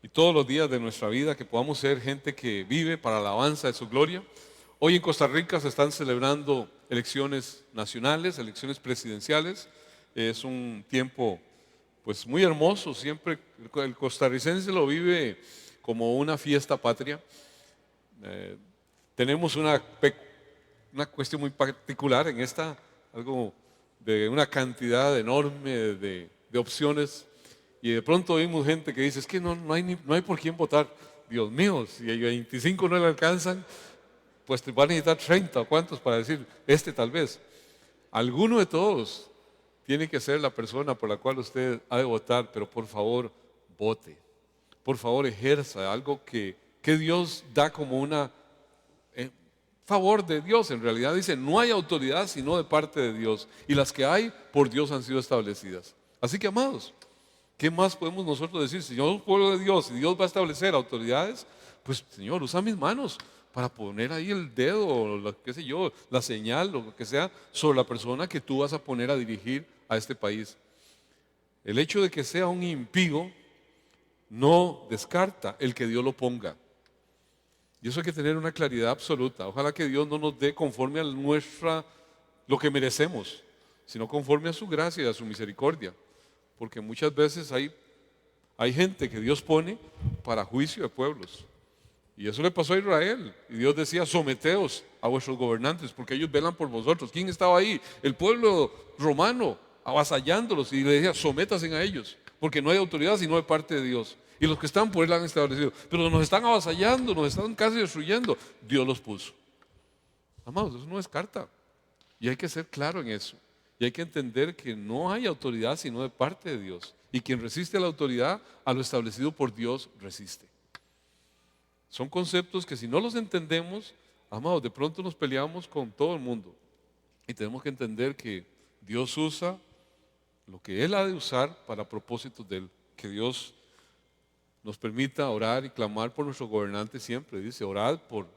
y todos los días de nuestra vida, que podamos ser gente que vive para la alabanza de su gloria. Hoy en Costa Rica se están celebrando elecciones nacionales, elecciones presidenciales. Es un tiempo pues muy hermoso, siempre el costarricense lo vive como una fiesta patria. Eh, Tenemos una cuestión muy particular en esta, algo de una cantidad enorme de opciones, y de pronto vimos gente que dice, es que no hay por quién votar. Dios mío, si hay 25 no le alcanzan, pues te van a necesitar 30 o cuántos para decir, este tal vez. Alguno de todos tiene que ser la persona por la cual usted ha de votar, pero por favor, vote. Por favor, ejerza algo que Dios da como una favor de Dios. En realidad dice, no hay autoridad sino de parte de Dios, y las que hay por Dios han sido establecidas. Así que, amados, ¿qué más podemos nosotros decir? Si yo soy pueblo de Dios y Dios va a establecer autoridades, pues Señor, usa mis manos para poner ahí el dedo, o qué sé yo, la señal, o lo que sea, sobre la persona que tú vas a poner a dirigir a este país. El hecho de que sea un impío no descarta el que Dios lo ponga. Y eso hay que tener una claridad absoluta. Ojalá que Dios no nos dé conforme a lo que merecemos, sino conforme a su gracia y a su misericordia. Porque muchas veces hay gente que Dios pone para juicio de pueblos. Y eso le pasó a Israel. Y Dios decía, someteos a vuestros gobernantes, porque ellos velan por vosotros. ¿Quién estaba ahí? El pueblo romano, avasallándolos. Y le decía, sométasen a ellos, porque no hay autoridad sino de parte de Dios. Y los que están por él la han establecido. Pero nos están avasallando, nos están casi destruyendo. Dios los puso. Amados, eso no descarta. Y hay que ser claro en eso. Y hay que entender que no hay autoridad sino de parte de Dios. Y quien resiste a la autoridad, a lo establecido por Dios, resiste. Son conceptos que si no los entendemos, amados, de pronto nos peleamos con todo el mundo. Y tenemos que entender que Dios usa lo que Él ha de usar para propósitos de Él. Que Dios nos permita orar y clamar por nuestros gobernantes siempre. Dice, orad por...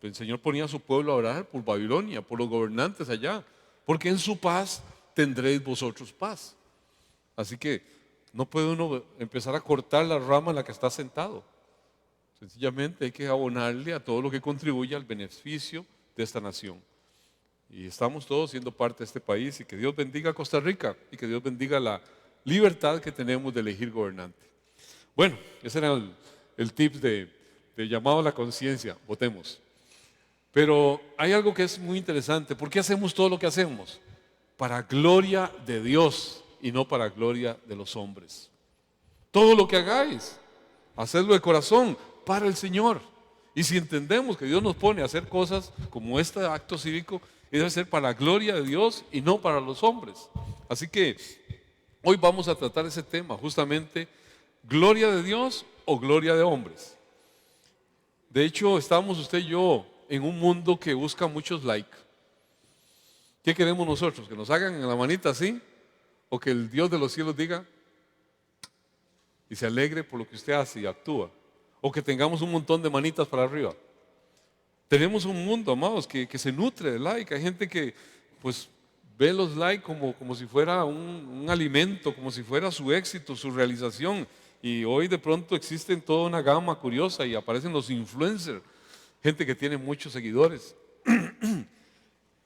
El Señor ponía a su pueblo a orar por Babilonia, por los gobernantes allá. Porque en su paz tendréis vosotros paz. Así que no puede uno empezar a cortar la rama en la que está sentado. Sencillamente hay que abonarle a todo lo que contribuye al beneficio de esta nación. Y estamos todos siendo parte de este país, y que Dios bendiga a Costa Rica y que Dios bendiga la libertad que tenemos de elegir gobernante. Bueno, ese era el tip de llamado a la conciencia, votemos. Pero hay algo que es muy interesante. ¿Por qué hacemos todo lo que hacemos? Para gloria de Dios y no para gloria de los hombres. Todo lo que hagáis, hacedlo de corazón para el Señor. Y si entendemos que Dios nos pone a hacer cosas como este acto cívico, debe ser para la gloria de Dios y no para los hombres. Así que hoy vamos a tratar ese tema, justamente, gloria de Dios o gloria de hombres. De hecho, estamos usted y yo en un mundo que busca muchos likes. ¿Qué queremos nosotros? ¿Que nos hagan en la manita así? ¿O que el Dios de los cielos diga y se alegre por lo que usted hace y actúa? ¿O que tengamos un montón de manitas para arriba? Tenemos un mundo, amados, que se nutre de like. Hay gente que pues ve los likes como si fuera un alimento, como si fuera su éxito, su realización. Y hoy de pronto existen toda una gama curiosa y aparecen los influencers, gente que tiene muchos seguidores.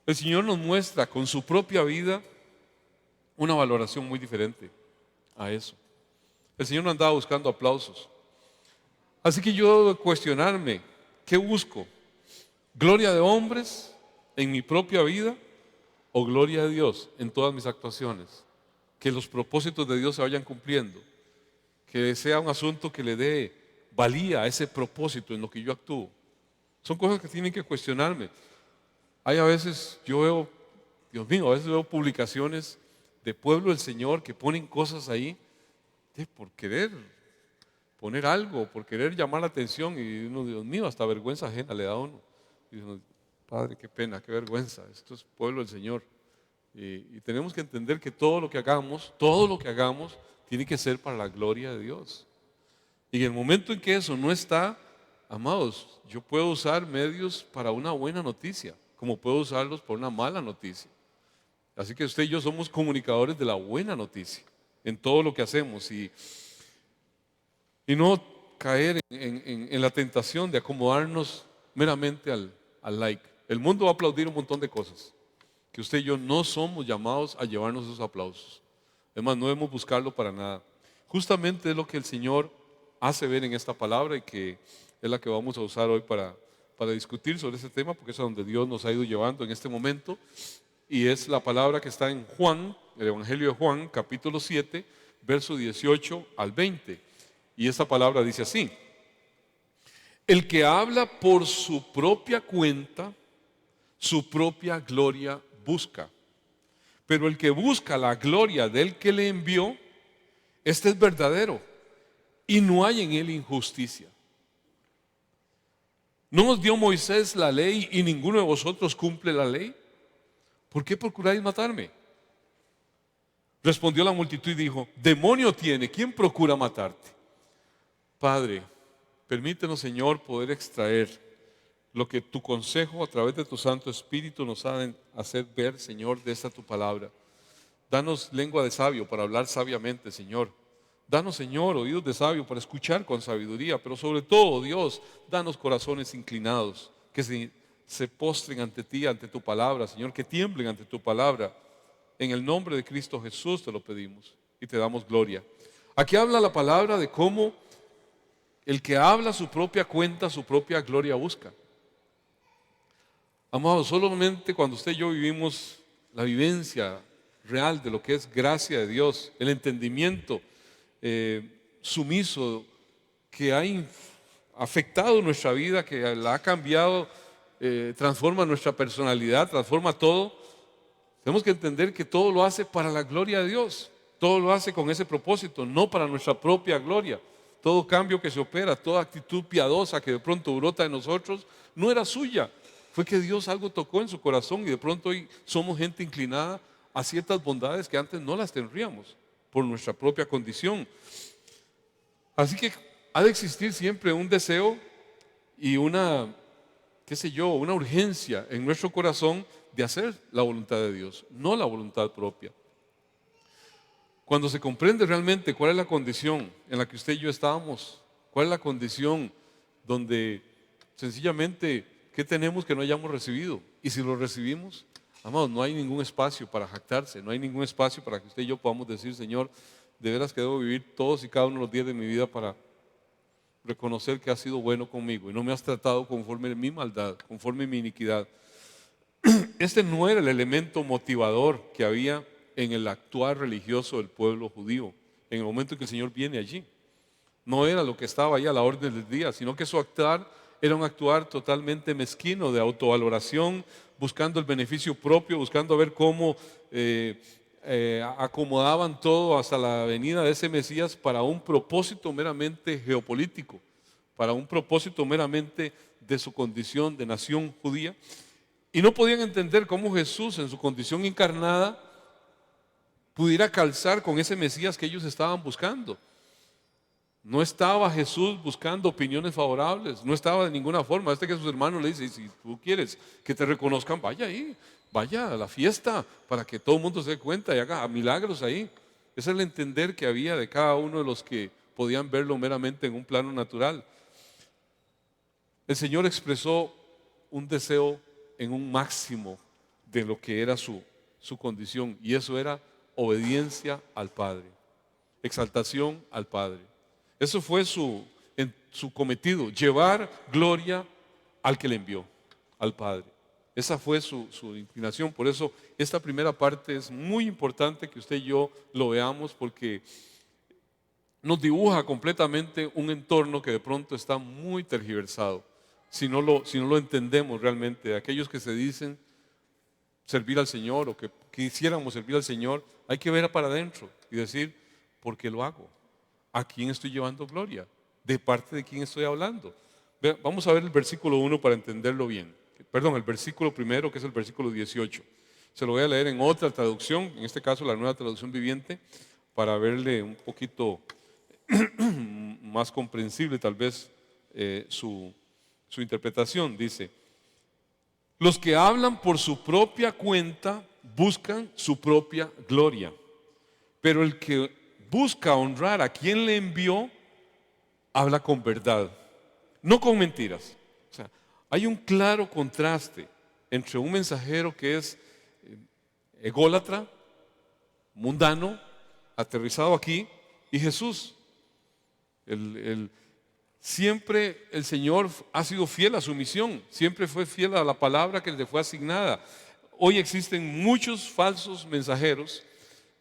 El Señor nos muestra con su propia vida una valoración muy diferente a eso. El Señor no andaba buscando aplausos. Así que yo debo cuestionarme, ¿qué busco? ¿Gloria de hombres en mi propia vida o gloria de Dios en todas mis actuaciones? Que los propósitos de Dios se vayan cumpliendo, que sea un asunto que le dé valía a ese propósito en lo que yo actúo. Son cosas que tienen que cuestionarme. Hay a veces, yo veo, Dios mío, a veces veo publicaciones de Pueblo del Señor que ponen cosas ahí por querer poner algo, por querer llamar la atención, y uno, Dios mío, hasta vergüenza ajena le da a uno. Y uno, Padre, qué pena, qué vergüenza, esto es pueblo del Señor. Y tenemos que entender que todo lo que hagamos, tiene que ser para la gloria de Dios. Y en el momento en que eso no está, amados, yo puedo usar medios para una buena noticia, como puedo usarlos para una mala noticia. Así que usted y yo somos comunicadores de la buena noticia en todo lo que hacemos. Y no caer en la tentación de acomodarnos meramente al like. El mundo va a aplaudir un montón de cosas que usted y yo no somos llamados a llevarnos esos aplausos. Además, no debemos buscarlo para nada. Justamente es lo que el Señor hace ver en esta palabra y que es la que vamos a usar hoy para discutir sobre este tema, porque es a donde Dios nos ha ido llevando en este momento. Y es la palabra que está en Juan, el Evangelio de Juan, capítulo 7, verso 18 al 20. Y esta palabra dice así: el que habla por su propia cuenta, su propia gloria busca. Pero el que busca la gloria del que le envió, este es verdadero, y no hay en él injusticia. ¿No nos dio Moisés la ley y ninguno de vosotros cumple la ley? ¿Por qué procuráis matarme? Respondió la multitud y dijo: demonio tiene, ¿quién procura matarte? Padre, permítenos, Señor, poder extraer lo que tu consejo a través de tu Santo Espíritu nos ha de hacer ver, Señor, de esta tu palabra. Danos lengua de sabio para hablar sabiamente, Señor. Danos, Señor, oídos de sabio para escuchar con sabiduría, pero sobre todo, Dios, danos corazones inclinados, que se postren ante ti, ante tu palabra, Señor, que tiemblen ante tu palabra. En el nombre de Cristo Jesús te lo pedimos y te damos gloria. Aquí habla la palabra de cómo el que habla su propia cuenta, su propia gloria busca. Amados, solamente cuando usted y yo vivimos la vivencia real de lo que es gracia de Dios, el entendimiento sumiso que ha afectado nuestra vida, que la ha cambiado, transforma nuestra personalidad, transforma todo. Tenemos que entender que todo lo hace para la gloria de Dios, todo lo hace con ese propósito, no para nuestra propia gloria. Todo cambio que se opera, toda actitud piadosa que de pronto brota de nosotros, no era suya, fue que Dios algo tocó en su corazón y de pronto hoy somos gente inclinada a ciertas bondades que antes no las tendríamos por nuestra propia condición. Así que ha de existir siempre un deseo y una, qué sé yo, una urgencia en nuestro corazón de hacer la voluntad de Dios, no la voluntad propia. Cuando se comprende realmente cuál es la condición en la que usted y yo estábamos, cuál es la condición donde sencillamente ¿qué tenemos que no hayamos recibido? Y si lo recibimos, amados, no hay ningún espacio para jactarse, no hay ningún espacio para que usted y yo podamos decir: Señor, de veras que debo vivir todos y cada uno de los días de mi vida para reconocer que has sido bueno conmigo y no me has tratado conforme mi maldad, conforme mi iniquidad. Este no era el elemento motivador que había en el actuar religioso del pueblo judío en el momento en que el Señor viene allí. No era lo que estaba ahí a la orden del día, sino que su actuar era un actuar totalmente mezquino, de autovaloración, buscando el beneficio propio, buscando ver cómo acomodaban todo hasta la venida de ese Mesías para un propósito meramente geopolítico, para un propósito meramente de su condición de nación judía. Y no podían entender cómo Jesús, en su condición encarnada, pudiera calzar con ese Mesías que ellos estaban buscando. No estaba Jesús buscando opiniones favorables, no estaba de ninguna forma. Que sus hermanos le dicen: si tú quieres que te reconozcan, vaya ahí, vaya a la fiesta para que todo el mundo se dé cuenta y haga milagros ahí. Ese es el entender que había de cada uno de los que podían verlo meramente en un plano natural. El Señor expresó un deseo en un máximo de lo que era su condición, y eso era obediencia al Padre, exaltación al Padre. Eso fue su cometido, llevar gloria al que le envió, al Padre. Esa fue su inclinación. Por eso esta primera parte es muy importante que usted y yo lo veamos, porque nos dibuja completamente un entorno que de pronto está muy tergiversado si no lo entendemos realmente. De aquellos que se dicen servir al Señor o que quisiéramos servir al Señor, hay que ver para adentro y decir: ¿por qué lo hago? ¿A quién estoy llevando gloria? ¿De parte de quién estoy hablando? Vamos a ver el versículo 1 para entenderlo bien. Perdón, el versículo primero, que es el versículo 18. Se lo voy a leer en otra traducción, en este caso la Nueva Traducción Viviente, para verle un poquito más comprensible tal vez su interpretación. Dice: los que hablan por su propia cuenta buscan su propia gloria, pero el que busca honrar a quien le envió, habla con verdad, no con mentiras. O sea, hay un claro contraste entre un mensajero que es ególatra, mundano, aterrizado aquí, y Jesús. Siempre el Señor ha sido fiel a su misión, siempre fue fiel a la palabra que le fue asignada. Hoy existen muchos falsos mensajeros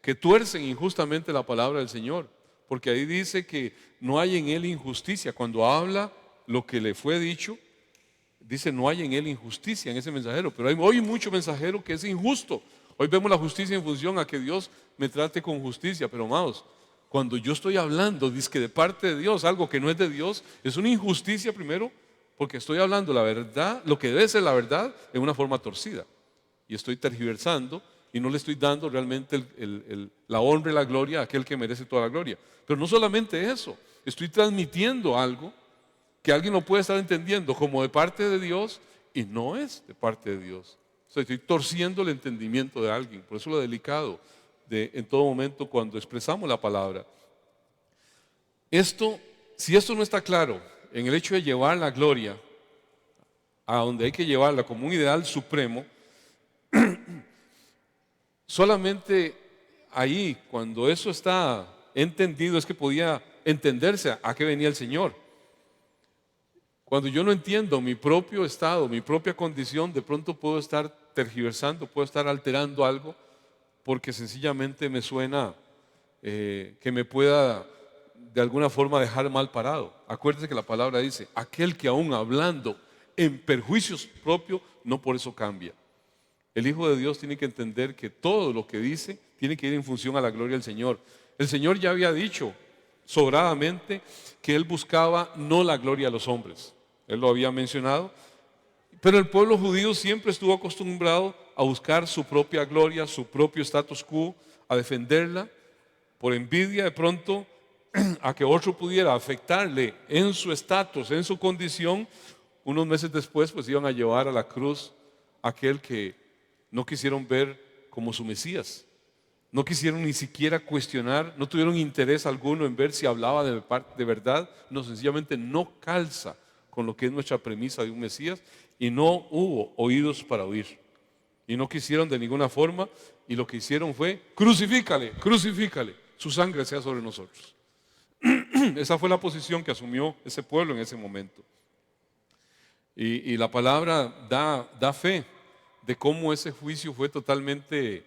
que tuercen injustamente la palabra del Señor, porque ahí dice que no hay en él injusticia. Cuando habla lo que le fue dicho, dice no hay en él injusticia en ese mensajero, pero hay hoy mucho mensajero que es injusto. Hoy vemos la justicia en función a que Dios me trate con justicia, pero amados, cuando yo estoy hablando, dice que de parte de Dios, algo que no es de Dios, es una injusticia primero, porque estoy hablando la verdad, lo que debe ser la verdad, en una forma torcida. Y estoy tergiversando y no le estoy dando realmente la honra y la gloria a aquel que merece toda la gloria. Pero no solamente eso, estoy transmitiendo algo que alguien no puede estar entendiendo como de parte de Dios y no es de parte de Dios. O sea, estoy torciendo el entendimiento de alguien. Por eso lo delicado en todo momento cuando expresamos la palabra. Si esto no está claro en el hecho de llevar la gloria a donde hay que llevarla como un ideal supremo, solamente ahí, cuando eso está entendido, es que podía entenderse a qué venía el Señor. Cuando yo no entiendo mi propio estado, mi propia condición, de pronto puedo estar tergiversando, puedo estar alterando algo, porque sencillamente me suena que me pueda de alguna forma dejar mal parado. Acuérdense que la palabra dice, aquel que aún hablando en perjuicios propios, no por eso cambia. El Hijo de Dios tiene que entender que todo lo que dice tiene que ir en función a la gloria del Señor. El Señor ya había dicho sobradamente que Él buscaba no la gloria de los hombres. Él lo había mencionado. Pero el pueblo judío siempre estuvo acostumbrado a buscar su propia gloria, su propio status quo, a defenderla, por envidia de pronto a que otro pudiera afectarle en su estatus, en su condición. Unos meses después pues iban a llevar a la cruz a aquel que no quisieron ver como su Mesías. No quisieron ni siquiera cuestionar, no tuvieron interés alguno en ver si hablaba de verdad. No, sencillamente no calza con lo que es nuestra premisa de un Mesías, y no hubo oídos para oír. Y no quisieron de ninguna forma, y lo que hicieron fue, crucifícale, crucifícale, su sangre sea sobre nosotros. Esa fue la posición que asumió ese pueblo en ese momento. Y la palabra da fe de cómo ese juicio fue totalmente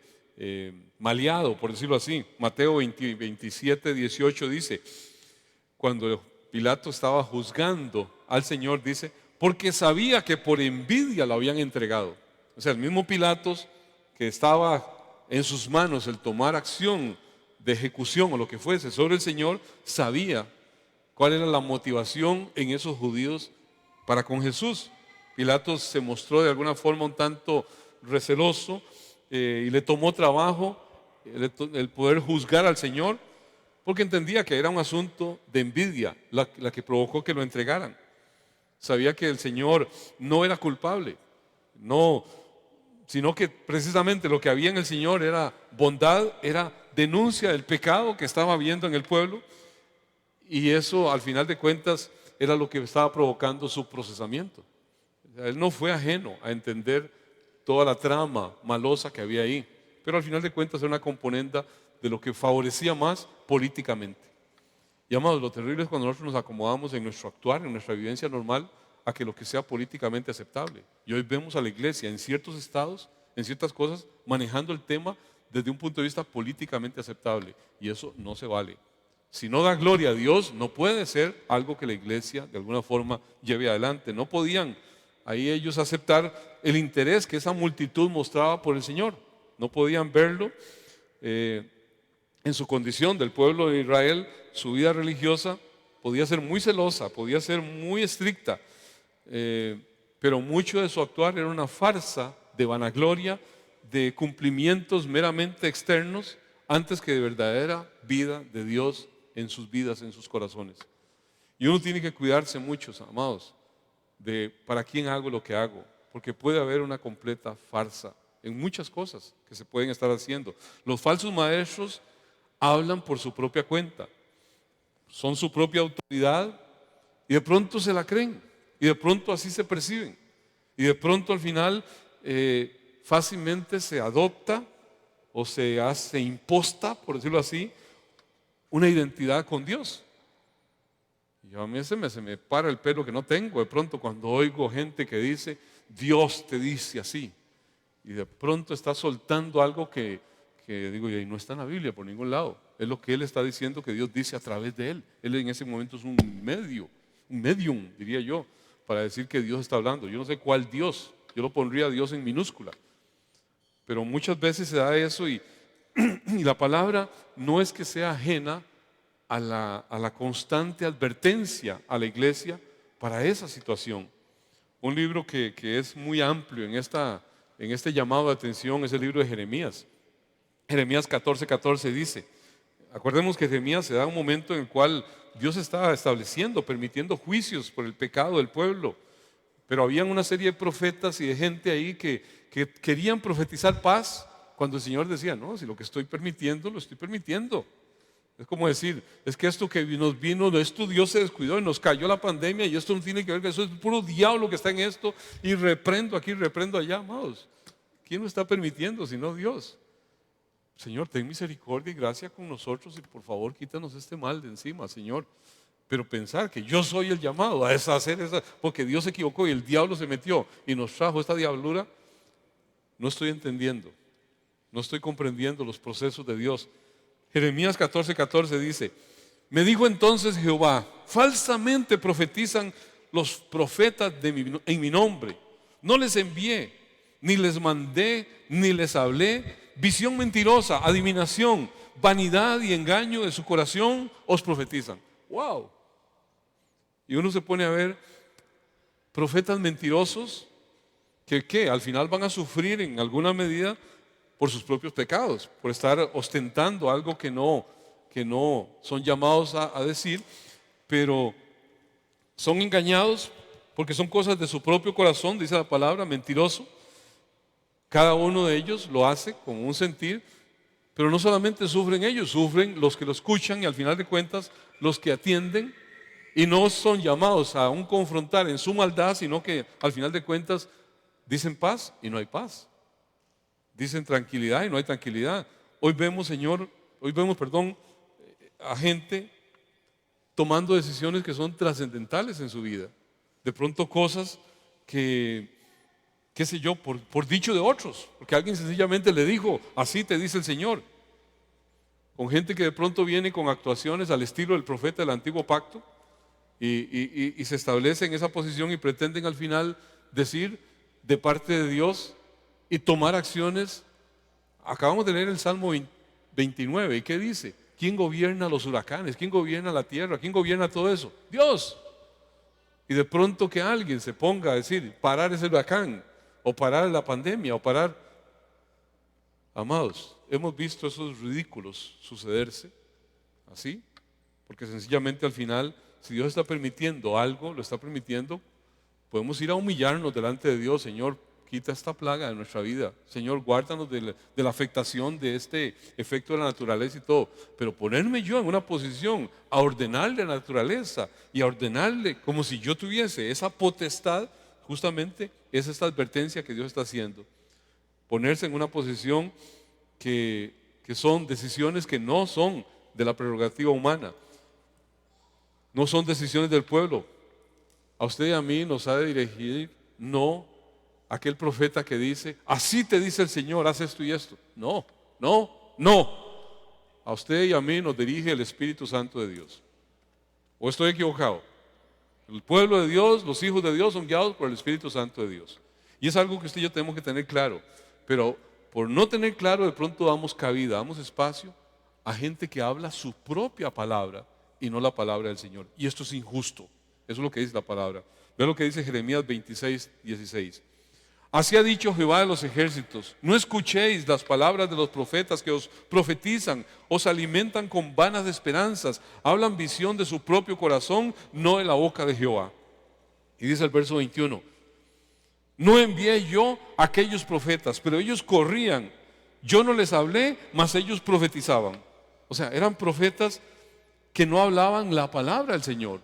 maleado, por decirlo así. Mateo 27, 18 dice, cuando Pilato estaba juzgando al Señor, dice, porque sabía que por envidia lo habían entregado. O sea, el mismo Pilatos, que estaba en sus manos el tomar acción de ejecución o lo que fuese sobre el Señor, sabía cuál era la motivación en esos judíos para con Jesús. Pilatos se mostró de alguna forma un tanto receloso y le tomó trabajo el poder juzgar al Señor, porque entendía que era un asunto de envidia la que provocó que lo entregaran. Sabía que el Señor no era culpable, no, sino que precisamente lo que había en el Señor era bondad, era denuncia del pecado que estaba habiendo en el pueblo, y eso al final de cuentas era lo que estaba provocando su procesamiento. Él no fue ajeno a entender toda la trama malosa que había ahí, pero al final de cuentas era una componente de lo que favorecía más políticamente. Y amados, lo terrible es cuando nosotros nos acomodamos en nuestro actuar, en nuestra vivencia normal, a que lo que sea políticamente aceptable. Y hoy vemos a la iglesia en ciertos estados, en ciertas cosas, manejando el tema desde un punto de vista políticamente aceptable. Y eso no se vale. Si no da gloria a Dios, no puede ser algo que la iglesia de alguna forma lleve adelante. No podían ahí ellos aceptar el interés que esa multitud mostraba por el Señor. No podían verlo en su condición del pueblo de Israel. Su vida religiosa podía ser muy celosa, podía ser muy estricta, pero mucho de su actuar era una farsa de vanagloria, de cumplimientos meramente externos, antes que de verdadera vida de Dios en sus vidas, en sus corazones. Y uno tiene que cuidarse mucho, amados, de para quién hago lo que hago, porque puede haber una completa farsa en muchas cosas que se pueden estar haciendo. Los falsos maestros hablan por su propia cuenta, son su propia autoridad Y de pronto se la creen. Y de pronto así se perciben. Y de pronto al final fácilmente se adopta o se hace imposta, por decirlo así, una identidad con Dios. Y a mí se me para el pelo que no tengo de pronto cuando oigo gente que dice, Dios te dice así. Y de pronto está soltando algo que digo, y no está en la Biblia por ningún lado. Es lo que él está diciendo que Dios dice a través de él. Él en ese momento es un medium, diría yo, para decir que Dios está hablando. Yo no sé cuál Dios, yo lo pondría a Dios en minúscula. Pero muchas veces se da eso y la palabra no es que sea ajena a la constante advertencia a la iglesia para esa situación. Un libro que es muy amplio en este llamado de atención es el libro de Jeremías. Jeremías 14:14 dice, acordemos que Jeremías se da un momento en el cual Dios está estableciendo, permitiendo juicios por el pecado del pueblo, pero habían una serie de profetas y de gente ahí que querían profetizar paz cuando el Señor decía, no, si lo que estoy permitiendo, lo estoy permitiendo. Es como decir, es que esto que nos vino, esto Dios se descuidó y nos cayó la pandemia y esto no tiene que ver, que eso es puro diablo que está en esto y reprendo aquí, reprendo allá, amados. ¿Quién lo está permitiendo sino Dios? Señor, ten misericordia y gracia con nosotros y por favor quítanos este mal de encima, Señor. Pero pensar que yo soy el llamado a hacer esa, porque Dios se equivocó y el diablo se metió y nos trajo esta diablura, no estoy entendiendo, no estoy comprendiendo los procesos de Dios. Jeremías 14:14 dice, me dijo entonces Jehová, falsamente profetizan los profetas en mi nombre, no les envié, ni les mandé, ni les hablé, visión mentirosa, adivinación, vanidad y engaño de su corazón os profetizan. ¡Wow! Y uno se pone a ver profetas mentirosos que al final van a sufrir en alguna medida por sus propios pecados, por estar ostentando algo que no son llamados a decir, pero son engañados porque son cosas de su propio corazón, dice la palabra, mentiroso. Cada uno de ellos lo hace con un sentir, pero no solamente sufren ellos, sufren los que lo escuchan y al final de cuentas los que atienden y no son llamados a un confrontar en su maldad, sino que al final de cuentas dicen paz y no hay paz. Dicen tranquilidad y no hay tranquilidad. Hoy vemos, a gente tomando decisiones que son trascendentales en su vida. De pronto cosas que, qué sé yo, por dicho de otros, porque alguien sencillamente le dijo, así te dice el Señor. Con gente que de pronto viene con actuaciones al estilo del profeta del antiguo pacto y se establece en esa posición y pretenden al final decir de parte de Dios y tomar acciones. Acabamos de leer el Salmo 29, ¿y qué dice? ¿Quién gobierna los huracanes? ¿Quién gobierna la tierra? ¿Quién gobierna todo eso? Dios. Y de pronto que alguien se ponga a decir, parar ese huracán, o parar la pandemia, o parar. Amados, hemos visto esos ridículos sucederse así, porque sencillamente al final, si Dios está permitiendo algo, lo está permitiendo, podemos ir a humillarnos delante de Dios. Señor, quita esta plaga de nuestra vida. Señor, guárdanos de la afectación de este efecto de la naturaleza y todo. Pero ponerme yo en una posición a ordenarle a la naturaleza y a ordenarle como si yo tuviese esa potestad, justamente es esta advertencia que Dios está haciendo. Ponerse en una posición que son decisiones que no son de la prerrogativa humana, no son decisiones del pueblo. A usted y a mí nos ha de dirigir no aquel profeta que dice, así te dice el Señor, haz esto y esto. No. A usted y a mí nos dirige el Espíritu Santo de Dios. ¿O estoy equivocado? El pueblo de Dios, los hijos de Dios son guiados por el Espíritu Santo de Dios. Y es algo que usted y yo tenemos que tener claro. Pero por no tener claro, de pronto damos cabida, damos espacio a gente que habla su propia palabra y no la palabra del Señor. Y esto es injusto. Eso es lo que dice la palabra. Ve lo que dice Jeremías 26:16. Así ha dicho Jehová de los ejércitos, no escuchéis las palabras de los profetas que os profetizan, os alimentan con vanas esperanzas, hablan visión de su propio corazón, no de la boca de Jehová. Y dice el verso 21, no envié yo a aquellos profetas, pero ellos corrían, yo no les hablé, mas ellos profetizaban. O sea, eran profetas que no hablaban la palabra del Señor,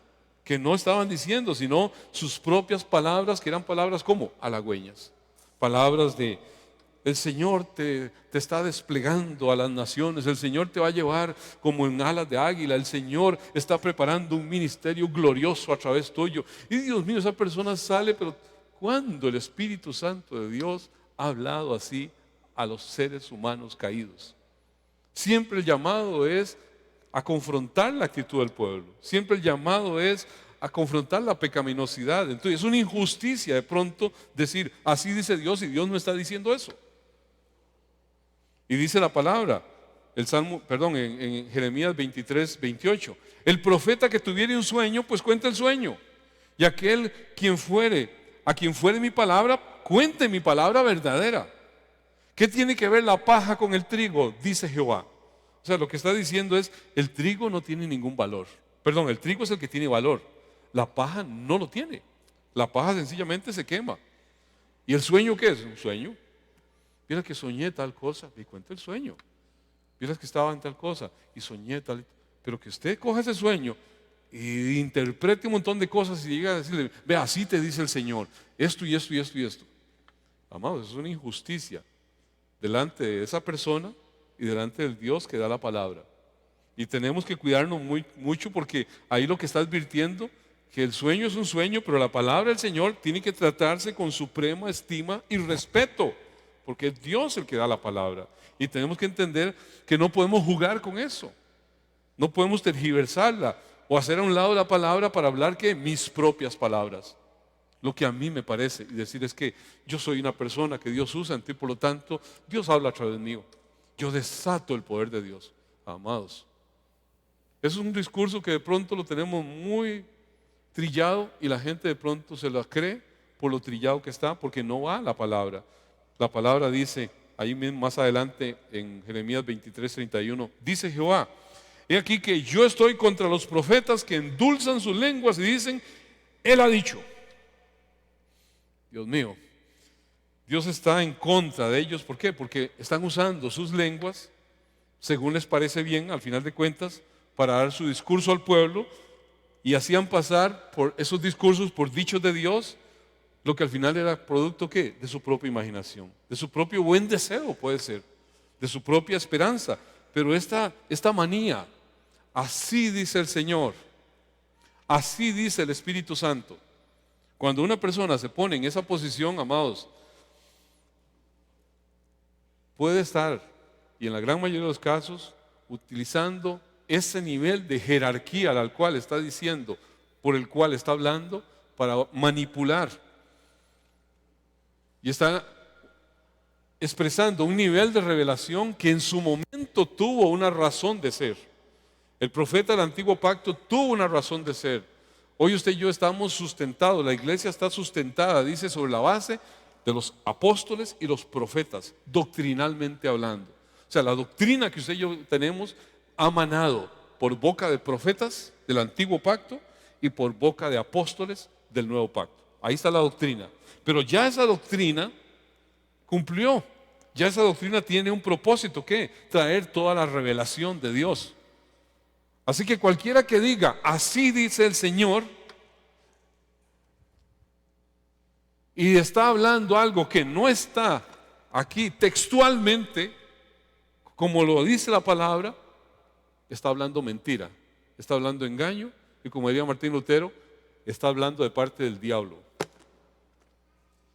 que no estaban diciendo, sino sus propias palabras, que eran palabras como halagüeñas, palabras de: el Señor te está desplegando a las naciones, el Señor te va a llevar como en alas de águila, el Señor está preparando un ministerio glorioso a través tuyo. Y Dios mío, esa persona sale, pero ¿cuándo el Espíritu Santo de Dios ha hablado así a los seres humanos caídos? Siempre el llamado es a confrontar la actitud del pueblo. Siempre el llamado es a confrontar la pecaminosidad. Entonces es una injusticia de pronto decir: así dice Dios, y Dios no está diciendo eso. Y dice la palabra, en Jeremías 23, 28: el profeta que tuviere un sueño, pues cuente el sueño. Y a quien fuere mi palabra, cuente mi palabra verdadera. ¿Qué tiene que ver la paja con el trigo? Dice Jehová. O sea, lo que está diciendo es: el trigo no tiene ningún valor. Perdón, el trigo es el que tiene valor. La paja no lo tiene. La paja sencillamente se quema. ¿Y el sueño qué es? Un sueño. Mira que soñé tal cosa, y cuenta el sueño. Mira que estaba en tal cosa y soñé tal. Pero que usted coja ese sueño y interprete un montón de cosas y diga a decirle: ve, así te dice el Señor, esto y esto y esto y esto. Amados, es una injusticia delante de esa persona y delante del Dios que da la palabra. Y tenemos que cuidarnos mucho, porque ahí lo que está advirtiendo, que el sueño es un sueño, pero la palabra del Señor tiene que tratarse con suprema estima y respeto, porque es Dios el que da la palabra. Y tenemos que entender que no podemos jugar con eso. No podemos tergiversarla o hacer a un lado la palabra para hablar que mis propias palabras, lo que a mí me parece, y decir: es que yo soy una persona que Dios usa en ti, por lo tanto Dios habla a través mío, yo desato el poder de Dios. Amados, eso es un discurso que de pronto lo tenemos muy trillado, y la gente de pronto se la cree por lo trillado que está, porque no va la palabra. La palabra dice ahí mismo más adelante en Jeremías 23, 31, dice Jehová: he aquí que yo estoy contra los profetas que endulzan sus lenguas y dicen: Él ha dicho. Dios mío, Dios está en contra de ellos. ¿Por qué? Porque están usando sus lenguas según les parece bien, al final de cuentas, para dar su discurso al pueblo, y hacían pasar por esos discursos por dichos de Dios, lo que al final era producto ¿qué? De su propia imaginación, de su propio buen deseo, puede ser, de su propia esperanza. Pero esta manía: así dice el Señor, así dice el Espíritu Santo. Cuando una persona se pone en esa posición, amados, puede estar, y en la gran mayoría de los casos, utilizando ese nivel de jerarquía al cual está diciendo, por el cual está hablando, para manipular. Y está expresando un nivel de revelación que en su momento tuvo una razón de ser. El profeta del antiguo pacto tuvo una razón de ser. Hoy usted y yo estamos sustentados, la iglesia está sustentada, dice, sobre la base de los apóstoles y los profetas, doctrinalmente hablando. O sea, la doctrina que usted y yo tenemos ha manado por boca de profetas del antiguo pacto y por boca de apóstoles del nuevo pacto. Ahí está la doctrina. Pero ya esa doctrina cumplió. Ya esa doctrina tiene un propósito: ¿qué? Traer toda la revelación de Dios. Así que cualquiera que diga: así dice el Señor, y está hablando algo que no está aquí textualmente, como lo dice la palabra, está hablando mentira, está hablando engaño, y como diría Martín Lutero, está hablando de parte del diablo.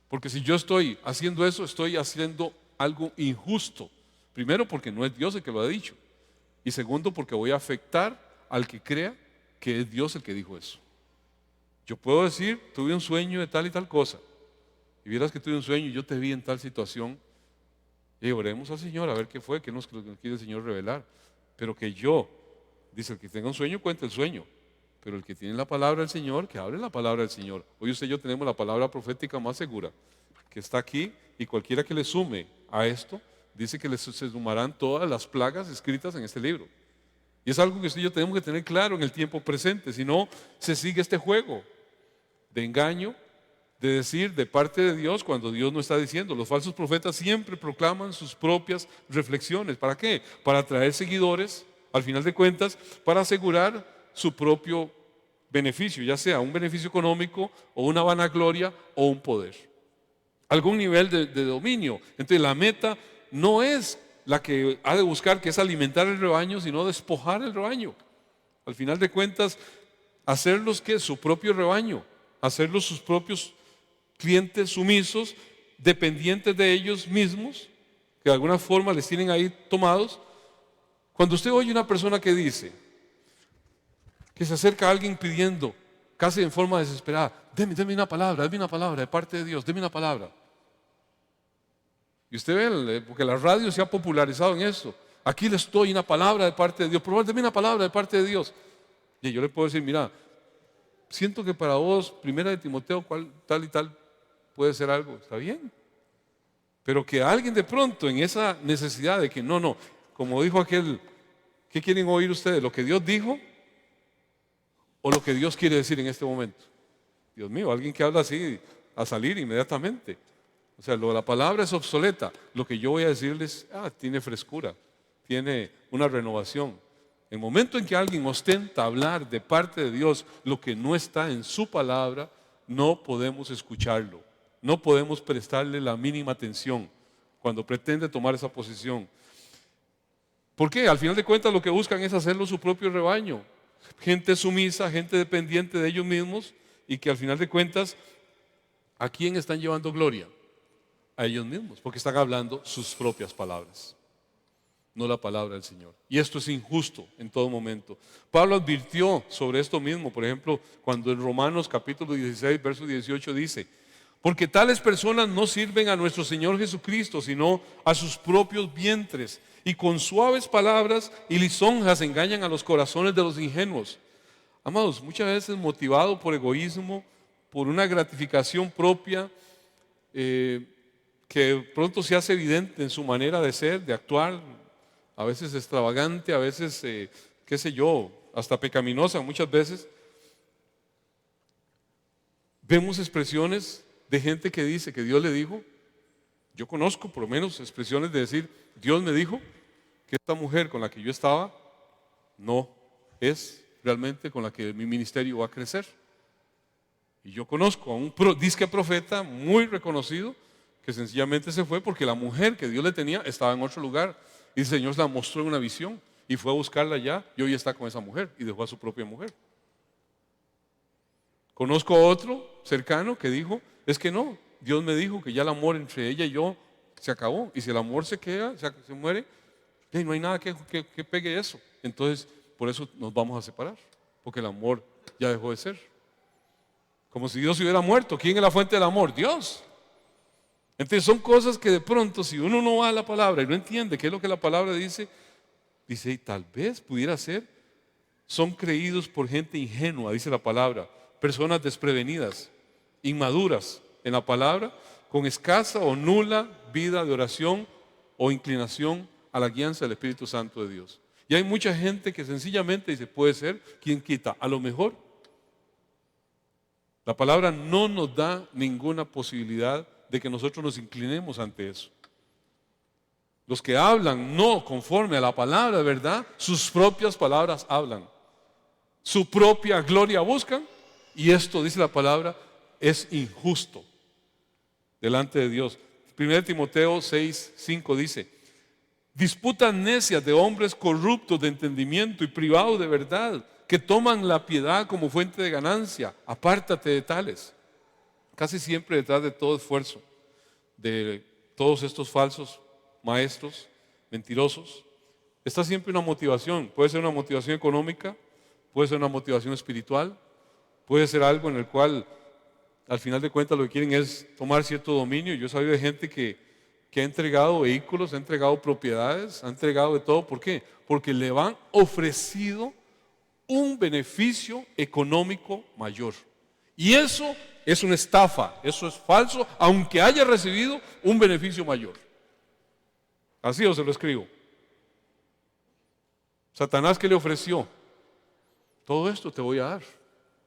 Porque si yo estoy haciendo eso, estoy haciendo algo injusto. Primero, porque no es Dios el que lo ha dicho, y segundo, porque voy a afectar al que crea que es Dios el que dijo eso. Yo puedo decir: tuve un sueño de tal y tal cosa, y vieras que tuve un sueño y yo te vi en tal situación, y oremos al Señor a ver qué fue, qué nos quiere el Señor revelar. Pero que yo, dice, el que tenga un sueño cuente el sueño, pero el que tiene la palabra del Señor, que hable la palabra del Señor. Hoy usted y yo tenemos la palabra profética más segura, que está aquí, y cualquiera que le sume a esto, dice que se sumarán todas las plagas escritas en este libro. Y es algo que usted y yo tenemos que tener claro en el tiempo presente, si no se sigue este juego de engaño, de decir de parte de Dios cuando Dios no está diciendo. Los falsos profetas siempre proclaman sus propias reflexiones. ¿Para qué? Para atraer seguidores, al final de cuentas, para asegurar su propio beneficio, ya sea un beneficio económico o una vanagloria o un poder. Algún nivel de dominio. Entonces la meta no es la que ha de buscar, que es alimentar el rebaño, sino despojar el rebaño. Al final de cuentas, hacerlos que su propio rebaño, hacerlos sus propios clientes sumisos, dependientes de ellos mismos, que de alguna forma les tienen ahí tomados. Cuando usted oye una persona que dice, que se acerca a alguien pidiendo, casi en forma desesperada, deme una palabra de parte de Dios, deme una palabra. Y usted ve, porque la radio se ha popularizado en eso. Aquí le estoy, una palabra de parte de Dios, por favor, deme una palabra de parte de Dios. Y yo le puedo decir, mira, siento que para vos, primera de Timoteo, tal y tal, puede ser algo, está bien. Pero que alguien de pronto en esa necesidad de que no, como dijo aquel, ¿qué quieren oír ustedes? ¿Lo que Dios dijo o lo que Dios quiere decir en este momento? Dios mío, alguien que habla así, a salir inmediatamente. O sea, lo de la palabra es obsoleta. Lo que yo voy a decirles, tiene frescura, tiene una renovación. En el momento en que alguien ostenta hablar de parte de Dios lo que no está en su palabra, no podemos escucharlo, no podemos prestarle la mínima atención cuando pretende tomar esa posición. ¿Por qué? Al final de cuentas lo que buscan es hacerlo su propio rebaño. Gente sumisa, gente dependiente de ellos mismos, y que al final de cuentas, ¿a quién están llevando gloria? A ellos mismos, porque están hablando sus propias palabras, no la palabra del Señor. Y esto es injusto en todo momento. Pablo advirtió sobre esto mismo, por ejemplo, cuando en Romanos capítulo 16, verso 18 dice, porque tales personas no sirven a nuestro Señor Jesucristo, sino a sus propios vientres, y con suaves palabras y lisonjas engañan a los corazones de los ingenuos. Amados, muchas veces motivado por egoísmo, por una gratificación propia, que pronto se hace evidente en su manera de ser, de actuar, a veces extravagante, a veces, qué sé yo, hasta pecaminosa muchas veces. Vemos expresiones de gente que dice que Dios le dijo. Yo conozco por lo menos expresiones de decir, Dios me dijo que esta mujer con la que yo estaba no es realmente con la que mi ministerio va a crecer. Y yo conozco a un disque profeta muy reconocido que sencillamente se fue porque la mujer que Dios le tenía estaba en otro lugar y el Señor la mostró en una visión y fue a buscarla allá y hoy está con esa mujer y dejó a su propia mujer. Conozco a otro cercano que dijo, es que no, Dios me dijo que ya el amor entre ella y yo se acabó, y si el amor se queda, se muere, no hay nada que pegue eso. Entonces por eso nos vamos a separar, porque el amor ya dejó de ser. Como si Dios hubiera muerto. ¿Quién es la fuente del amor? Dios. Entonces son cosas que de pronto, si uno no va a la palabra y no entiende qué es lo que la palabra dice, y tal vez pudiera ser, son creídos por gente ingenua, dice la palabra, personas desprevenidas, inmaduras en la palabra, con escasa o nula vida de oración o inclinación a la guianza del Espíritu Santo de Dios. Y hay mucha gente que sencillamente dice, puede ser, ¿quién quita? A lo mejor la palabra no nos da ninguna posibilidad de que nosotros nos inclinemos ante eso. Los que hablan no conforme a la palabra de verdad, sus propias palabras hablan, su propia gloria buscan, y esto, dice la palabra, es injusto delante de Dios. 1 Timoteo 6:5 dice, disputas necias de hombres corruptos de entendimiento y privados de verdad, que toman la piedad como fuente de ganancia. Apártate de tales. Casi siempre detrás de todo esfuerzo de todos estos falsos maestros mentirosos está siempre una motivación. Puede ser una motivación económica, puede ser una motivación espiritual, puede ser algo en el cual al final de cuentas lo que quieren es tomar cierto dominio. Yo he sabido de gente que ha entregado vehículos, ha entregado propiedades, ha entregado de todo. ¿Por qué? Porque le han ofrecido un beneficio económico mayor. Y eso es una estafa, eso es falso, aunque haya recibido un beneficio mayor. Así os se lo escribo. Satanás, ¿qué le ofreció? Todo esto te voy a dar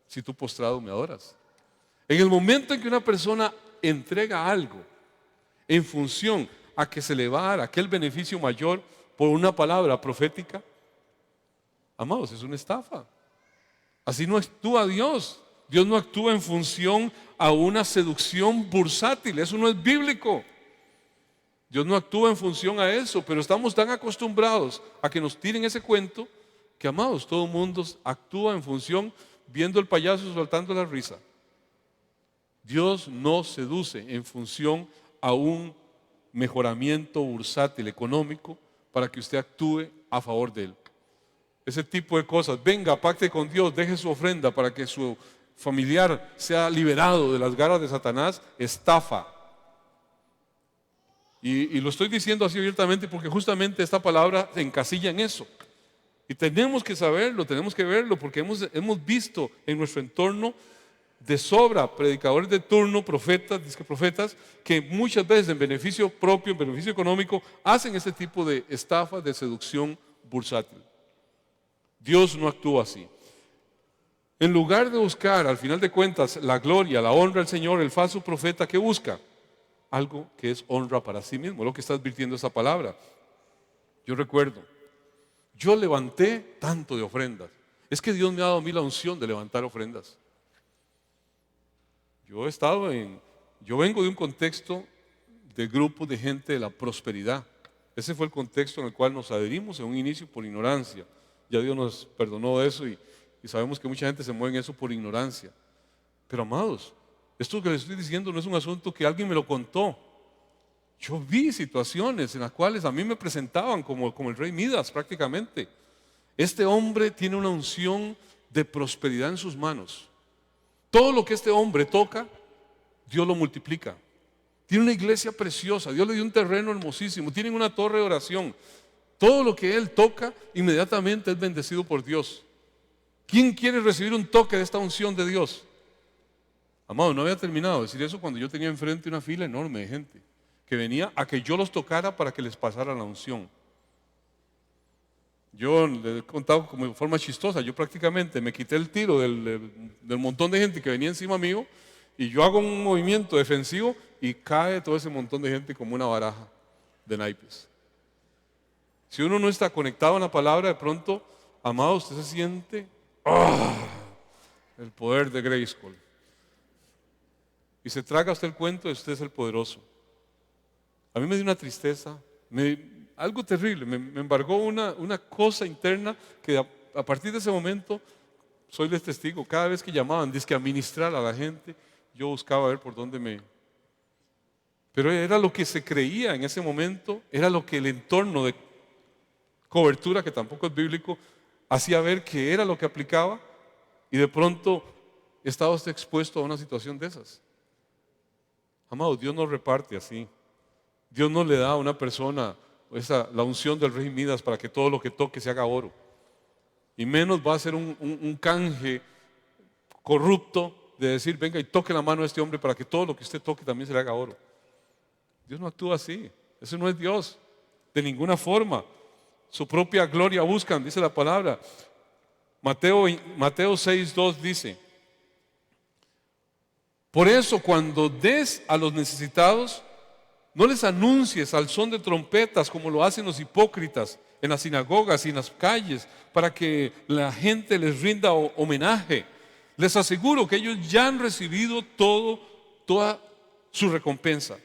si tú postrado me adoras. En el momento en que una persona entrega algo en función a que se le va a dar aquel beneficio mayor por una palabra profética, amados, es una estafa. Así no actúa Dios. Dios no actúa en función a una seducción bursátil. Eso no es bíblico. Dios no actúa en función a eso, pero estamos tan acostumbrados a que nos tiren ese cuento que, amados, todo el mundo actúa en función viendo el payaso soltando la risa. Dios no seduce en función a un mejoramiento bursátil económico para que usted actúe a favor de él. Ese tipo de cosas, venga, pacte con Dios, deje su ofrenda para que su familiar sea liberado de las garras de Satanás, estafa. Y lo estoy diciendo así abiertamente porque justamente esta palabra se encasilla en eso. Y tenemos que saberlo, tenemos que verlo, porque hemos visto en nuestro entorno de sobra predicadores de turno, profetas, que muchas veces en beneficio propio, en beneficio económico, hacen este tipo de estafa, de seducción bursátil. Dios no actúa así. En lugar de buscar, al final de cuentas, la gloria, la honra al Señor, el falso profeta, ¿qué busca? Algo que es honra para sí mismo, lo que está advirtiendo esa palabra. Yo recuerdo, yo levanté tanto de ofrendas. Es que Dios me ha dado a mí la unción de levantar ofrendas. Yo vengo de un contexto de grupo de gente de la prosperidad. Ese fue el contexto en el cual nos adherimos en un inicio por ignorancia. Ya Dios nos perdonó de eso y sabemos que mucha gente se mueve en eso por ignorancia. Pero amados, esto que les estoy diciendo no es un asunto que alguien me lo contó. Yo vi situaciones en las cuales a mí me presentaban como el rey Midas prácticamente. Este hombre tiene una unción de prosperidad en sus manos. Todo lo que este hombre toca, Dios lo multiplica. Tiene una iglesia preciosa, Dios le dio un terreno hermosísimo, tienen una torre de oración. Todo lo que él toca, inmediatamente es bendecido por Dios. ¿Quién quiere recibir un toque de esta unción de Dios? Amado, no había terminado de decir eso cuando yo tenía enfrente una fila enorme de gente que venía a que yo los tocara para que les pasara la unción. Yo le he contado como de forma chistosa, yo prácticamente me quité el tiro del montón de gente que venía encima mío y yo hago un movimiento defensivo y cae todo ese montón de gente como una baraja de naipes. Si uno no está conectado a la palabra, de pronto, amado, usted se siente el poder de Grayskull. Y se traga usted el cuento de usted es el poderoso. A mí me dio una tristeza, algo terrible, me embargó una cosa interna que a partir de ese momento, soy el testigo, cada vez que llamaban, dizque a ministrar a la gente, yo buscaba ver por dónde me... Pero era lo que se creía en ese momento, era lo que el entorno de cobertura, que tampoco es bíblico, hacía ver que era lo que aplicaba y de pronto estaba usted expuesto a una situación de esas. Amado, Dios no reparte así. Dios no le da a una persona la unción del rey Midas para que todo lo que toque se haga oro. Y menos va a ser un canje corrupto de decir, venga y toque la mano a este hombre para que todo lo que usted toque también se le haga oro. Dios no actúa así. Ese no es Dios, de ninguna forma. Su propia gloria buscan, dice la palabra. Mateo 6:2 dice: por eso cuando des a los necesitados, no les anuncies al son de trompetas como lo hacen los hipócritas en las sinagogas y en las calles para que la gente les rinda homenaje. Les aseguro que ellos ya han recibido toda su recompensa.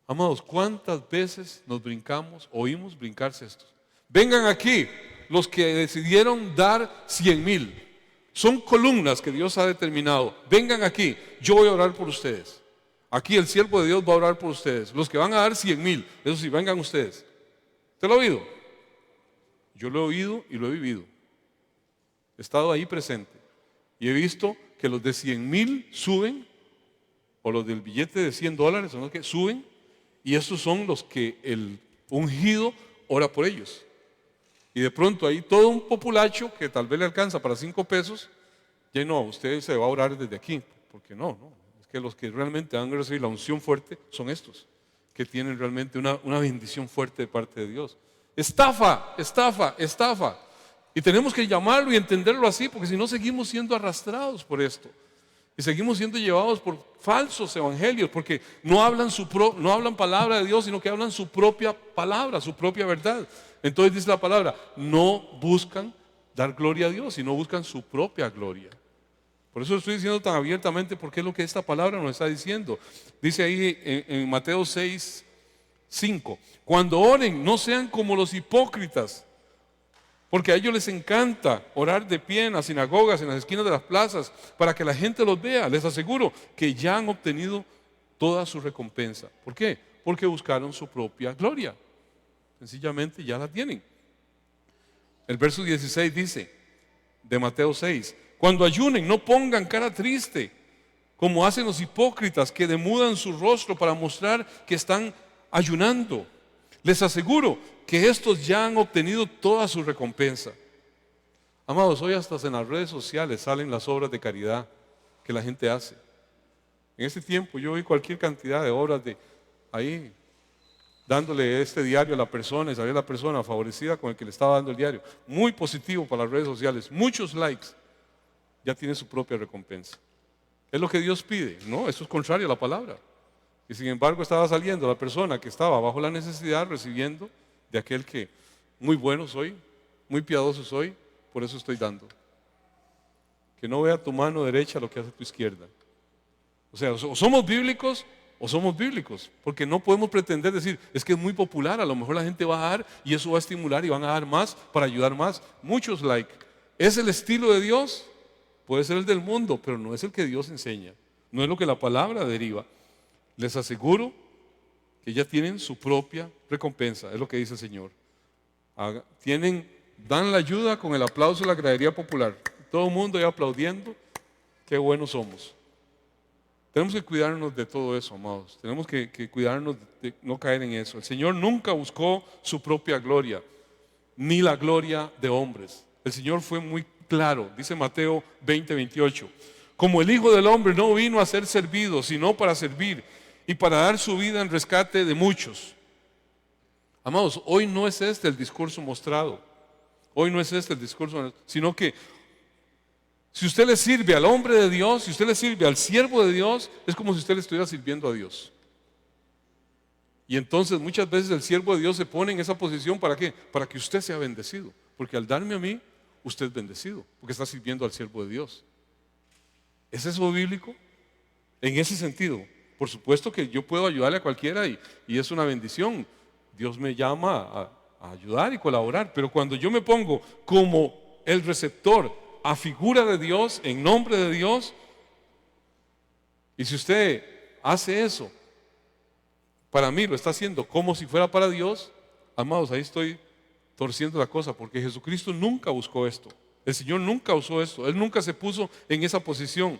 Amados, ¿cuántas veces oímos brincarse estos? Vengan aquí los que decidieron dar 100,000. Son columnas que Dios ha determinado. Vengan aquí, yo voy a orar por ustedes. Aquí el siervo de Dios va a orar por ustedes. Los que van a dar 100,000, eso sí, vengan ustedes. ¿Usted lo ha oído? Yo lo he oído y lo he vivido. He estado ahí presente y he visto que los de 100,000 suben, o los del billete de $100 son los que suben, y esos son los que el ungido ora por ellos. Y de pronto hay todo un populacho que tal vez le alcanza para 5 pesos. Ya no, usted se va a orar desde aquí, porque no. Es que los que realmente van a recibir la unción fuerte son estos, que tienen realmente una bendición fuerte de parte de Dios. Estafa. Y tenemos que llamarlo y entenderlo así, porque si no seguimos siendo arrastrados por esto. Y seguimos siendo llevados por falsos evangelios, porque no hablan palabra de Dios, sino que hablan su propia palabra, su propia verdad. Entonces dice la palabra, no buscan dar gloria a Dios, sino buscan su propia gloria. Por eso estoy diciendo tan abiertamente porque es lo que esta palabra nos está diciendo. Dice ahí en Mateo 6:5: cuando oren, no sean como los hipócritas, porque a ellos les encanta orar de pie en las sinagogas, en las esquinas de las plazas, para que la gente los vea. Les aseguro que ya han obtenido toda su recompensa. ¿Por qué? Porque buscaron su propia gloria. Sencillamente ya la tienen. El verso 16 dice, de Mateo 6: cuando ayunen, no pongan cara triste, como hacen los hipócritas que demudan su rostro para mostrar que están ayunando. Les aseguro que estos ya han obtenido toda su recompensa. Amados, hoy hasta en las redes sociales salen las obras de caridad que la gente hace. En este tiempo yo vi cualquier cantidad de obras de ahí, dándole este diario a la persona, y sabía la persona favorecida con el que le estaba dando el diario. Muy positivo para las redes sociales, muchos likes. Ya tiene su propia recompensa. ¿Es lo que Dios pide? No, eso es contrario a la palabra. Y sin embargo estaba saliendo la persona que estaba bajo la necesidad, recibiendo de aquel que muy bueno soy, muy piadoso soy, por eso estoy dando. Que no vea tu mano derecha lo que hace tu izquierda. O sea, o somos bíblicos o somos bíblicos, porque no podemos pretender decir, es que es muy popular, a lo mejor la gente va a dar y eso va a estimular y van a dar más para ayudar más. Muchos like. ¿Es el estilo de Dios? Puede ser el del mundo, pero no es el que Dios enseña. No es lo que la palabra deriva. Les aseguro que ya tienen su propia recompensa, es lo que dice el Señor. Dan la ayuda con el aplauso de la gradería popular. Todo el mundo ya aplaudiendo, qué buenos somos. Tenemos que cuidarnos de todo eso, amados. Tenemos que cuidarnos de no caer en eso. El Señor nunca buscó su propia gloria, ni la gloria de hombres. El Señor fue muy claro, dice Mateo 20:28. Como el Hijo del Hombre no vino a ser servido, sino para servir y para dar su vida en rescate de muchos. Amados, hoy no es este el discurso mostrado. Hoy no es este el discurso, sino que si usted le sirve al hombre de Dios, si usted le sirve al siervo de Dios, es como si usted le estuviera sirviendo a Dios. Y entonces muchas veces el siervo de Dios se pone en esa posición, ¿para qué? Para que usted sea bendecido. Porque al darme a mí, usted es bendecido, porque está sirviendo al siervo de Dios. ¿Es eso bíblico? En ese sentido, por supuesto que yo puedo ayudarle a cualquiera y es una bendición. Dios me llama a ayudar y colaborar, pero cuando yo me pongo como el receptor a figura de Dios, en nombre de Dios, y si usted hace eso, para mí lo está haciendo como si fuera para Dios, amados, ahí estoy torciendo la cosa, porque Jesucristo nunca buscó esto. El Señor nunca usó esto. Él nunca se puso en esa posición.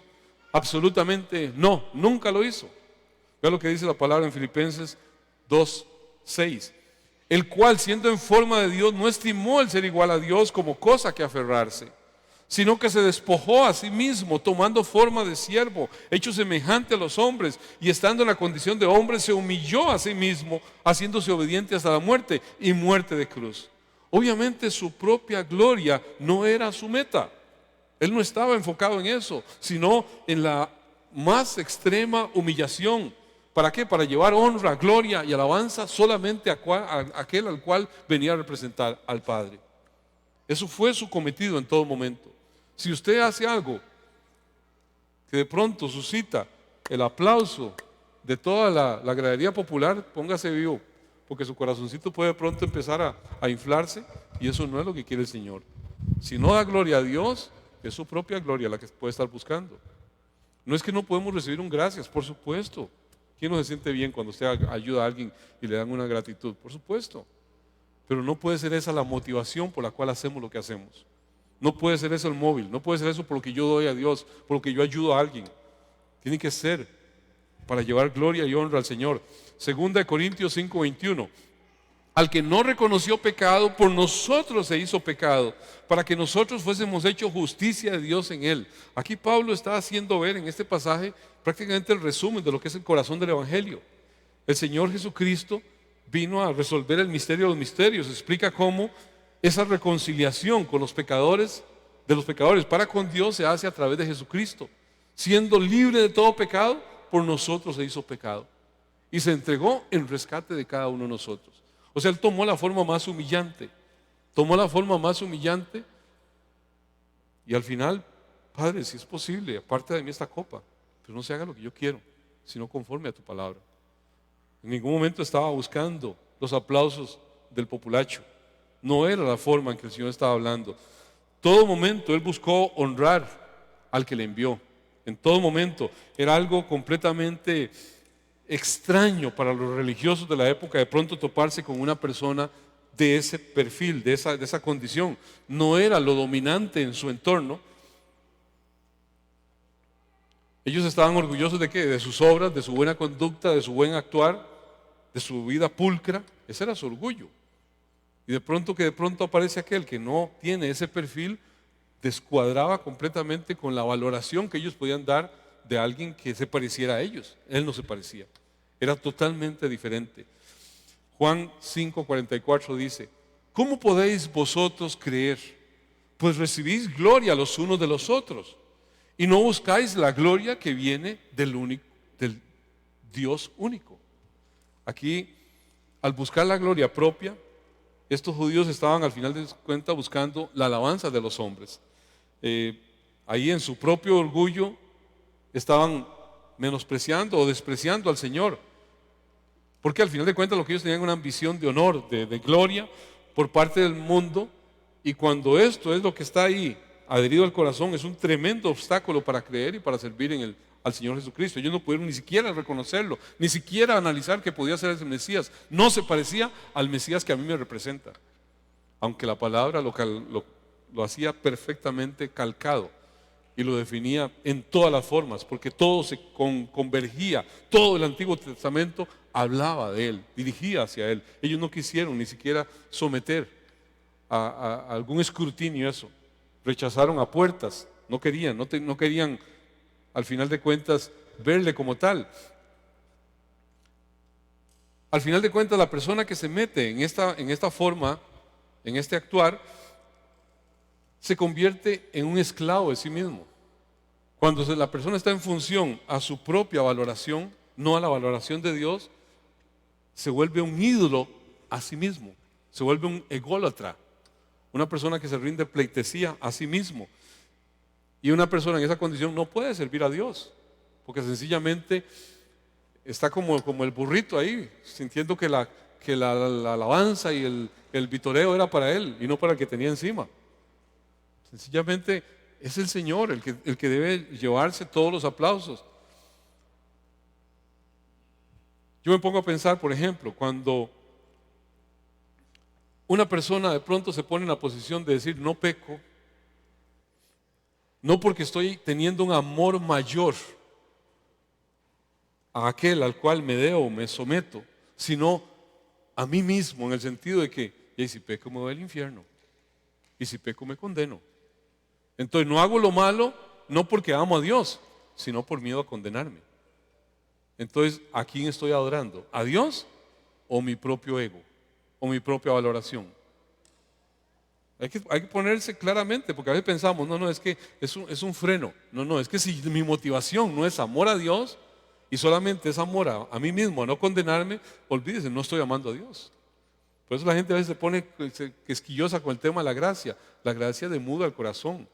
Absolutamente no, nunca lo hizo. Vea lo que dice la palabra en Filipenses 2:6. El cual, siendo en forma de Dios, no estimó el ser igual a Dios como cosa que aferrarse, sino que se despojó a sí mismo, tomando forma de siervo, hecho semejante a los hombres, y estando en la condición de hombre, se humilló a sí mismo, haciéndose obediente hasta la muerte, y muerte de cruz. Obviamente su propia gloria no era su meta. Él no estaba enfocado en eso, sino en la más extrema humillación. ¿Para qué? Para llevar honra, gloria y alabanza solamente a aquel al cual venía a representar, al Padre. Eso fue su cometido en todo momento. Si usted hace algo que de pronto suscita el aplauso de toda la gradería popular, póngase vivo, porque su corazoncito puede de pronto empezar a inflarse, y eso no es lo que quiere el Señor. Si no da gloria a Dios, es su propia gloria la que puede estar buscando. No es que no podemos recibir un gracias, por supuesto. ¿Quién no se siente bien cuando usted ayuda a alguien y le dan una gratitud? Por supuesto. Pero no puede ser esa la motivación por la cual hacemos lo que hacemos. No puede ser eso el móvil, no puede ser eso por lo que yo doy a Dios, por lo que yo ayudo a alguien. Tiene que ser para llevar gloria y honra al Señor. Segunda de Corintios 5:21. Al que no reconoció pecado, por nosotros se hizo pecado, para que nosotros fuésemos hecho justicia de Dios en él. Aquí Pablo está haciendo ver en este pasaje prácticamente el resumen de lo que es el corazón del Evangelio. El Señor Jesucristo vino a resolver el misterio de los misterios. Explica cómo esa reconciliación con los pecadores, de los pecadores para con Dios, se hace a través de Jesucristo. Siendo libre de todo pecado, por nosotros se hizo pecado. Y se entregó en rescate de cada uno de nosotros. O sea, Él tomó la forma más humillante. Tomó la forma más humillante Y al final, Padre, si es posible, aparte de mí esta copa, pero no se haga lo que yo quiero, sino conforme a tu palabra. En ningún momento estaba buscando los aplausos del populacho. No era la forma en que el Señor estaba hablando. Todo momento Él buscó honrar al que le envió. En todo momento era algo completamente extraño para los religiosos de la época de pronto toparse con una persona de ese perfil, de esa condición. No era lo dominante en su entorno. Ellos estaban orgullosos ¿de qué? De sus obras, de su buena conducta, de su buen actuar, de su vida pulcra. Ese era su orgullo. Y de pronto aparece aquel que no tiene ese perfil, descuadraba completamente con la valoración que ellos podían dar de alguien que se pareciera a ellos. Él no se parecía. Era totalmente diferente. Juan 5:44 dice: ¿cómo podéis vosotros creer? Pues recibís gloria los unos de los otros y no buscáis la gloria que viene del Dios único. Aquí, al buscar la gloria propia, estos judíos estaban al final de cuentas buscando la alabanza de los hombres. Ahí en su propio orgullo estaban menospreciando o despreciando al Señor, porque al final de cuentas lo que ellos tenían una ambición de honor, de gloria por parte del mundo, y cuando esto es lo que está ahí adherido al corazón, es un tremendo obstáculo para creer y para servir al Señor Jesucristo. Ellos no pudieron ni siquiera reconocerlo, ni siquiera analizar que podía ser ese Mesías. No se parecía al Mesías que a mí me representa, aunque la palabra lo hacía perfectamente calcado y lo definía en todas las formas, porque todo se convergía, todo el Antiguo Testamento hablaba de Él, dirigía hacia Él. Ellos no quisieron ni siquiera someter a algún escrutinio eso, rechazaron a puertas, no querían al final de cuentas verle como tal. Al final de cuentas, la persona que se mete en esta forma, en este actuar, se convierte en un esclavo de sí mismo. Cuando la persona está en función a su propia valoración, no a la valoración de Dios, se vuelve un ídolo a sí mismo, se vuelve un ególatra, una persona que se rinde pleitesía a sí mismo. Y una persona en esa condición no puede servir a Dios, porque sencillamente está como el burrito ahí, sintiendo que la alabanza y el vitoreo era para él y no para el que tenía encima. Sencillamente es el Señor el que debe llevarse todos los aplausos. Yo me pongo a pensar, por ejemplo, cuando una persona de pronto se pone en la posición de decir: no peco, no porque estoy teniendo un amor mayor a aquel al cual me debo, me someto, sino a mí mismo, en el sentido de que si peco me voy al infierno, y si peco me condeno. Entonces no hago lo malo no porque amo a Dios, sino por miedo a condenarme. Entonces, ¿a quién estoy adorando? ¿A Dios o mi propio ego o mi propia valoración? Hay que ponerse claramente, porque a veces pensamos: no, es que es un freno. No, es que si mi motivación no es amor a Dios y solamente es amor a mí mismo, a no condenarme, olvídese, no estoy amando a Dios. Por eso la gente a veces se pone quisquillosa con el tema de la gracia. La gracia demuda el corazón.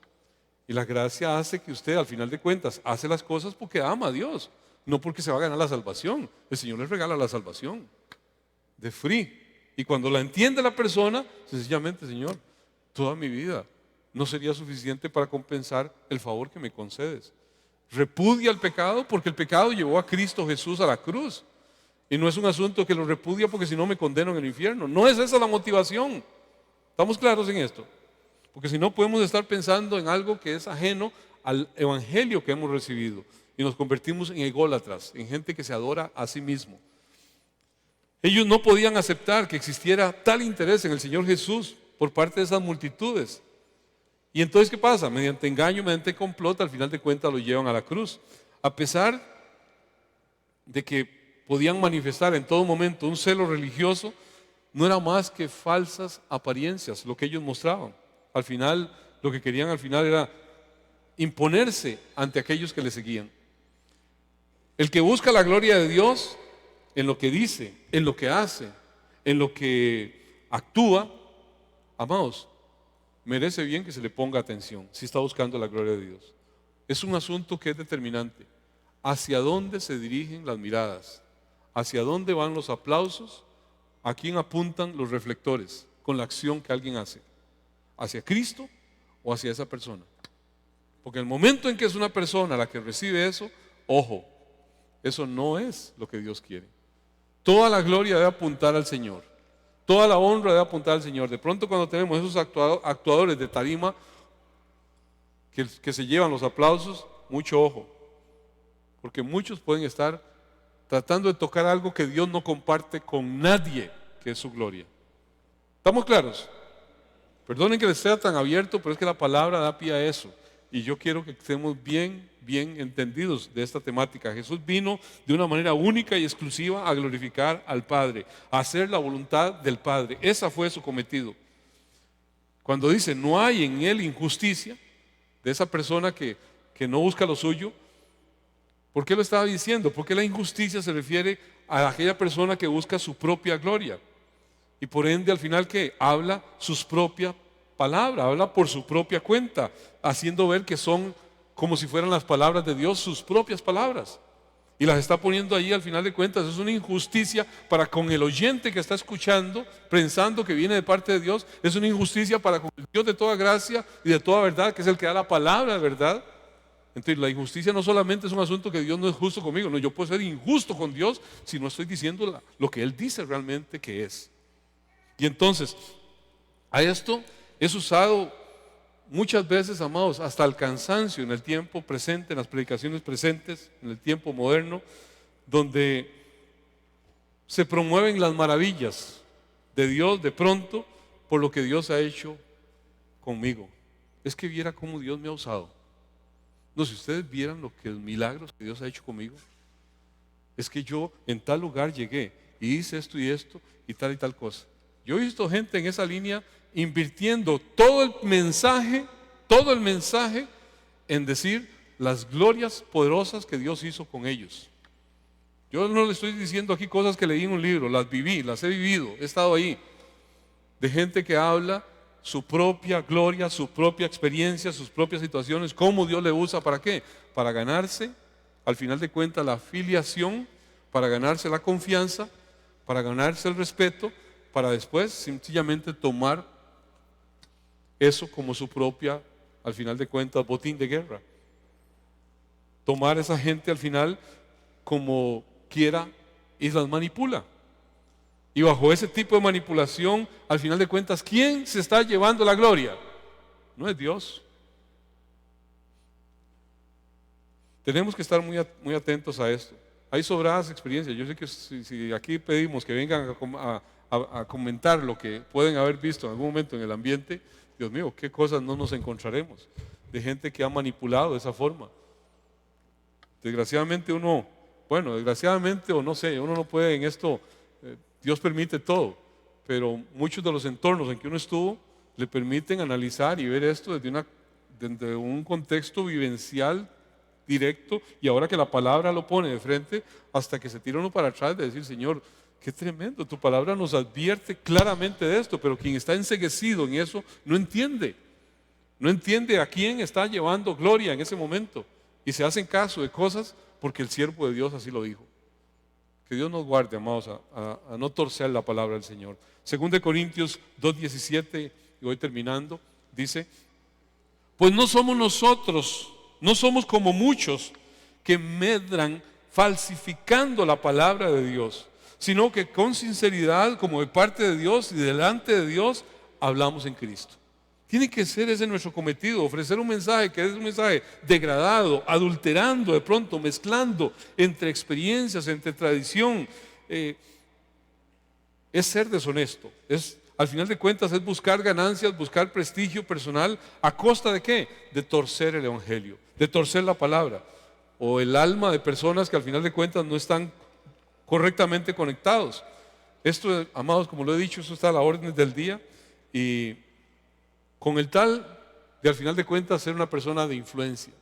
Y la gracia hace que usted, al final de cuentas, hace las cosas porque ama a Dios, no porque se va a ganar la salvación. El Señor les regala la salvación de free. Y cuando la entiende la persona, sencillamente: Señor, toda mi vida no sería suficiente para compensar el favor que me concedes. Repudia el pecado porque el pecado llevó a Cristo Jesús a la cruz. Y no es un asunto que lo repudia porque si no me condeno en el infierno. No es esa la motivación. ¿Estamos claros en esto? Porque si no, podemos estar pensando en algo que es ajeno al evangelio que hemos recibido y nos convertimos en ególatras, en gente que se adora a sí mismo. Ellos no podían aceptar que existiera tal interés en el Señor Jesús por parte de esas multitudes. Y entonces, ¿qué pasa? Mediante engaño, mediante complot, al final de cuentas lo llevan a la cruz. A pesar de que podían manifestar en todo momento un celo religioso, no era más que falsas apariencias lo que ellos mostraban. Al final, lo que querían al final era imponerse ante aquellos que le seguían. El que busca la gloria de Dios en lo que dice, en lo que hace, en lo que actúa, amados, merece bien que se le ponga atención si está buscando la gloria de Dios. Es un asunto que es determinante. ¿Hacia dónde se dirigen las miradas? ¿Hacia dónde van los aplausos? ¿A quién apuntan los reflectores con la acción que alguien hace? ¿Hacia Cristo o hacia esa persona? Porque el momento en que es una persona la que recibe eso, ojo, eso no es lo que Dios quiere. Toda la gloria debe apuntar al Señor. Toda la honra debe apuntar al Señor. De pronto cuando tenemos esos actuadores de tarima que se llevan los aplausos, mucho ojo. Porque muchos pueden estar tratando de tocar algo que Dios no comparte con nadie, que es su gloria. ¿Estamos claros? Perdonen que les sea tan abierto, pero es que la palabra da pie a eso. Y yo quiero que estemos bien entendidos de esta temática. Jesús vino de una manera única y exclusiva a glorificar al Padre, a hacer la voluntad del Padre. Esa fue su cometido. Cuando dice, no hay en él injusticia, de esa persona que no busca lo suyo, ¿por qué lo estaba diciendo? Porque la injusticia se refiere a aquella persona que busca su propia gloria. Y por ende, al final, ¿qué? Habla sus propias palabras, habla por su propia cuenta, haciendo ver que son como si fueran las palabras de Dios, sus propias palabras. Y las está poniendo ahí al final de cuentas. Es una injusticia para con el oyente que está escuchando, pensando que viene de parte de Dios. Es una injusticia para con el Dios de toda gracia y de toda verdad, que es el que da la palabra de verdad. Entonces la injusticia no solamente es un asunto que Dios no es justo conmigo, no, yo puedo ser injusto con Dios si no estoy diciendo lo que Él dice realmente que es. Y entonces, a esto es usado muchas veces, amados, hasta el cansancio en el tiempo presente, en las predicaciones presentes, en el tiempo moderno, donde se promueven las maravillas de Dios de pronto por lo que Dios ha hecho conmigo. Es que viera cómo Dios me ha usado. No, si ustedes vieran los milagros que Dios ha hecho conmigo, es que yo en tal lugar llegué y hice esto y tal cosa. Yo he visto gente en esa línea invirtiendo todo el mensaje en decir las glorias poderosas que Dios hizo con ellos. Yo no le estoy diciendo aquí cosas que leí en un libro, las viví, las he vivido, he estado ahí, de gente que habla su propia gloria, su propia experiencia, sus propias situaciones, cómo Dios le usa, ¿para qué? Para ganarse, al final de cuentas, la filiación, para ganarse la confianza, para ganarse el respeto, para después sencillamente tomar eso como su propia, al final de cuentas, botín de guerra. Tomar a esa gente al final como quiera y las manipula. Y bajo ese tipo de manipulación, al final de cuentas, ¿quién se está llevando la gloria? No es Dios. Tenemos que estar muy atentos a esto. Hay sobradas experiencias. Yo sé que si aquí pedimos que vengan a comentar lo que pueden haber visto en algún momento en el ambiente, Dios mío, qué cosas no nos encontraremos de gente que ha manipulado de esa forma. Desgraciadamente desgraciadamente o no sé, uno no puede en esto, Dios permite todo, pero muchos de los entornos en que uno estuvo le permiten analizar y ver esto desde un contexto vivencial directo, y ahora que la palabra lo pone de frente, hasta que se tira uno para atrás de decir, Señor, qué tremendo, tu palabra nos advierte claramente de esto, pero quien está enceguecido en eso no entiende a quién está llevando gloria en ese momento, y se hacen caso de cosas porque el siervo de Dios así lo dijo. Que Dios nos guarde, amados, a no torcer la palabra del Señor. 2 Corintios 2:17, y voy terminando, dice, pues no somos como muchos que medran falsificando la palabra de Dios, sino que con sinceridad, como de parte de Dios y delante de Dios, hablamos en Cristo. Tiene que ser ese nuestro cometido, ofrecer un mensaje que es un mensaje degradado, adulterando de pronto, mezclando entre experiencias, entre tradición. Es ser deshonesto, al final de cuentas es buscar ganancias, buscar prestigio personal, ¿a costa de qué? De torcer el evangelio, de torcer la palabra, o el alma de personas que al final de cuentas no están correctamente conectados. Esto, amados, como lo he dicho, eso está a la orden del día, y con el tal de al final de cuentas ser una persona de influencia,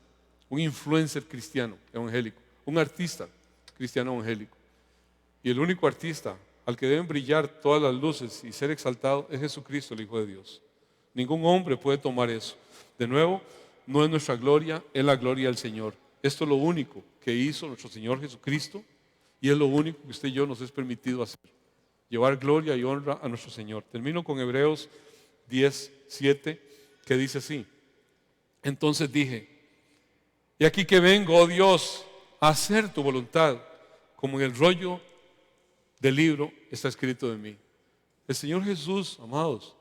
un influencer cristiano evangélico, un artista cristiano evangélico. Y el único artista al que deben brillar todas las luces y ser exaltado es Jesucristo, el Hijo de Dios. Ningún hombre puede tomar eso. De nuevo, no es nuestra gloria, es la gloria del Señor. Esto es lo único que hizo nuestro Señor Jesucristo y es lo único que usted y yo nos es permitido hacer. Llevar gloria y honra a nuestro Señor. Termino con Hebreos 10:7, que dice así: entonces dije, y aquí que vengo, oh Dios, a hacer tu voluntad, como en el rollo del libro está escrito de mí. El Señor Jesús, amados,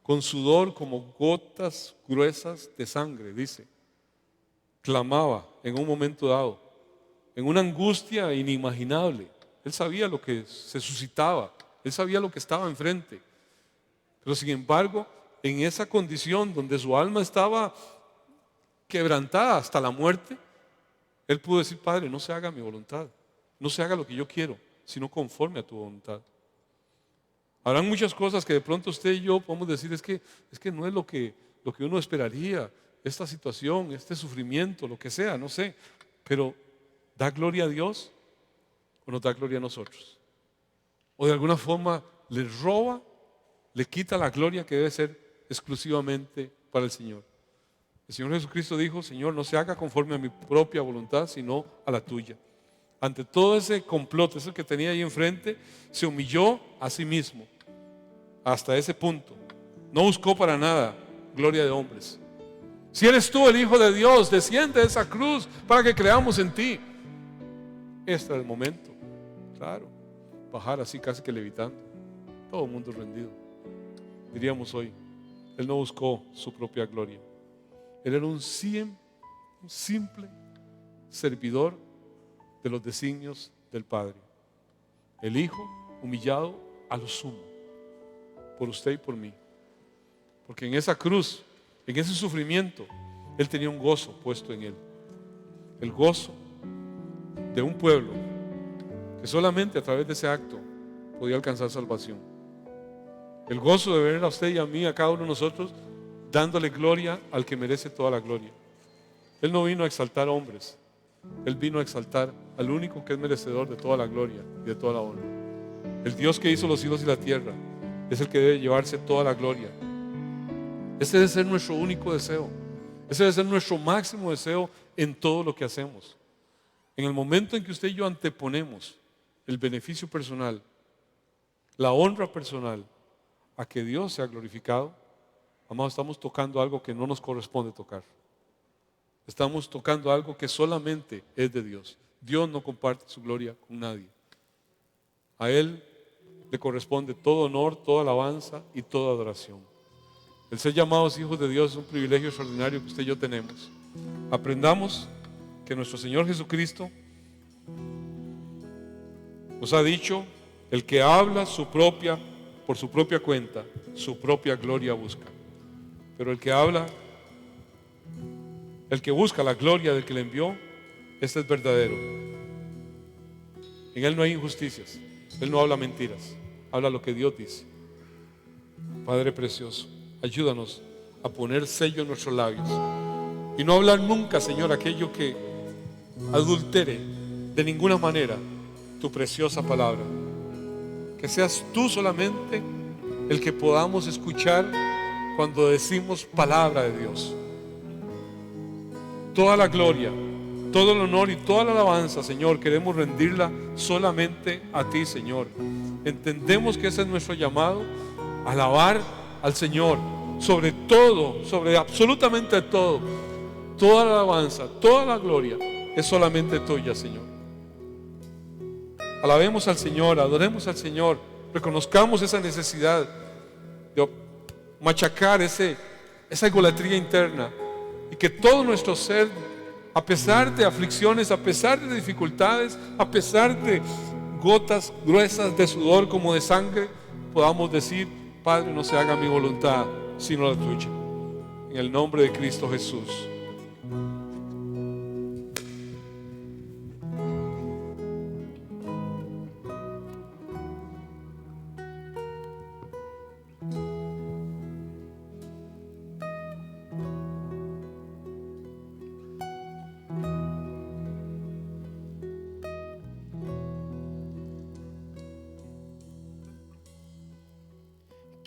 con sudor como gotas gruesas de sangre, dice, clamaba en un momento dado, en una angustia inimaginable. Él sabía lo que se suscitaba, él sabía lo que estaba enfrente. Pero sin embargo, en esa condición donde su alma estaba quebrantada hasta la muerte, él pudo decir: Padre, no se haga mi voluntad, no se haga lo que yo quiero, sino conforme a tu voluntad. Habrán muchas cosas que de pronto usted y yo podemos decir: es que no es lo que uno esperaría, esta situación, este sufrimiento, lo que sea, no sé. Pero ¿da gloria a Dios o nos da gloria a nosotros? O de alguna forma le roba, le quita la gloria que debe ser exclusivamente para el Señor. El Señor Jesucristo dijo: Señor, no se haga conforme a mi propia voluntad, sino a la tuya. Ante todo ese complot, eso que tenía ahí enfrente, se humilló a sí mismo hasta ese punto. No buscó para nada gloria de hombres. Si eres tú el Hijo de Dios, desciende de esa cruz para que creamos en ti. Este es el momento, claro, bajar así casi que levitando, todo el mundo rendido. Diríamos hoy, él no buscó su propia gloria. Él era un simple servidor de los designios del Padre. El Hijo humillado a lo sumo por usted y por mí. Porque en esa cruz, en ese sufrimiento, Él tenía un gozo puesto en Él. El gozo de un pueblo que solamente a través de ese acto podía alcanzar salvación. El gozo de ver a usted y a mí, a cada uno de nosotros, dándole gloria al que merece toda la gloria. Él no vino a exaltar hombres, Él vino a exaltar al único que es merecedor de toda la gloria y de toda la honra. El Dios que hizo los cielos y la tierra es el que debe llevarse toda la gloria. Ese debe ser nuestro único deseo. Ese debe ser nuestro máximo deseo en todo lo que hacemos. En el momento en que usted y yo anteponemos el beneficio personal, la honra personal, a que Dios sea glorificado, amados, estamos tocando algo que no nos corresponde tocar. Estamos tocando algo que solamente es de Dios. Dios no comparte su gloria con nadie. A Él le corresponde todo honor, toda alabanza y toda adoración. El ser llamados hijos de Dios es un privilegio extraordinario que usted y yo tenemos. Aprendamos que nuestro Señor Jesucristo nos ha dicho: el que habla por su propia cuenta, su propia gloria busca. Pero el que habla, el que busca la gloria del que le envió, este es verdadero. En Él no hay injusticias. Él no habla mentiras, habla lo que Dios dice. Padre precioso, ayúdanos a poner sello en nuestros labios y no hablar nunca, Señor, aquello que adultere de ninguna manera tu preciosa palabra. Que seas tú solamente el que podamos escuchar cuando decimos palabra de Dios. Toda la gloria, todo el honor y toda la alabanza, Señor, queremos rendirla solamente a ti, Señor. Entendemos que ese es nuestro llamado: alabar al Señor sobre todo, sobre absolutamente todo. Toda la alabanza, toda la gloria es solamente tuya, Señor. Alabemos al Señor, adoremos al Señor, reconozcamos esa necesidad de machacar esa egolatría interna, y que todo nuestro ser, a pesar de aflicciones, a pesar de dificultades, a pesar de gotas gruesas de sudor como de sangre, podamos decir: Padre, no se haga mi voluntad sino la tuya. En el nombre de Cristo Jesús.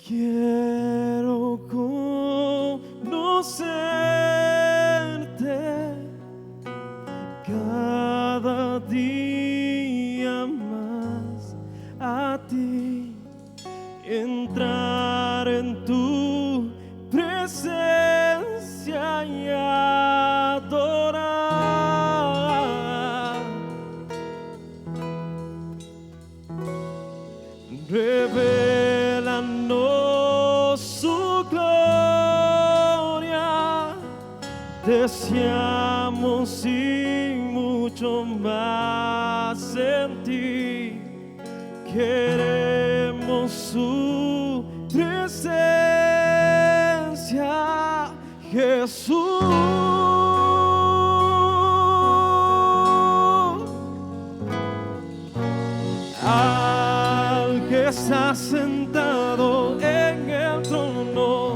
Quiero día más a ti, entrar en tu presencia y adorar. Revélanos su gloria, deseamos y mucho más en ti. Queremos su presencia, Jesús. Al que está sentado en el trono,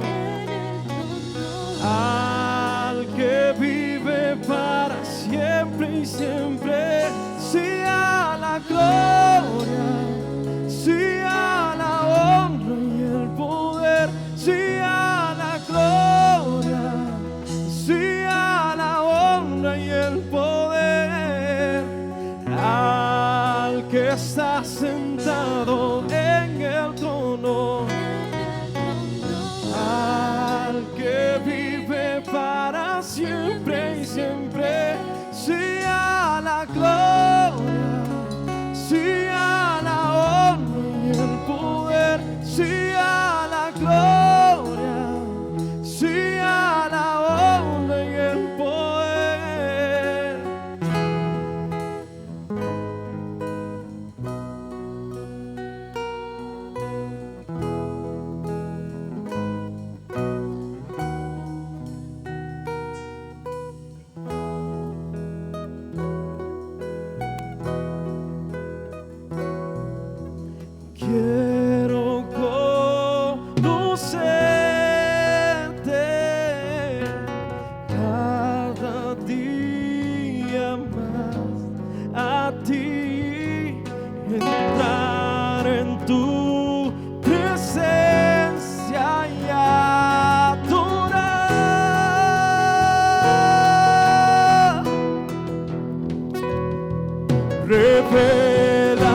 al que vive para siempre y siempre, sea la gloria, sea la honra y el poder, sea la gloria, sea la honra y el poder, al que está sentado en el trono, al que vive para siempre y siempre, sea la gloria, sea la honra y el poder, sea la gloria, sea la honra y el poder. Quiero conocerte cada día más a ti, entrar en tu presencia y adorar.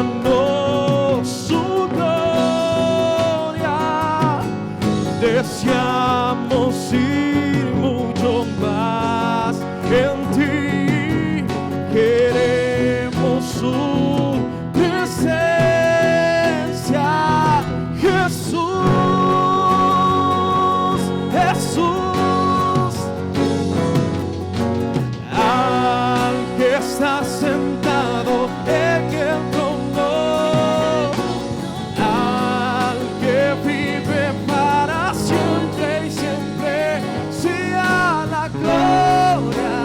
Revélanos su gloria, deseamos ir mucho más en ti. Queremos su presencia, Jesús, Jesús. Al que está sentado en el trono, al que vive para siempre y siempre, sea la gloria,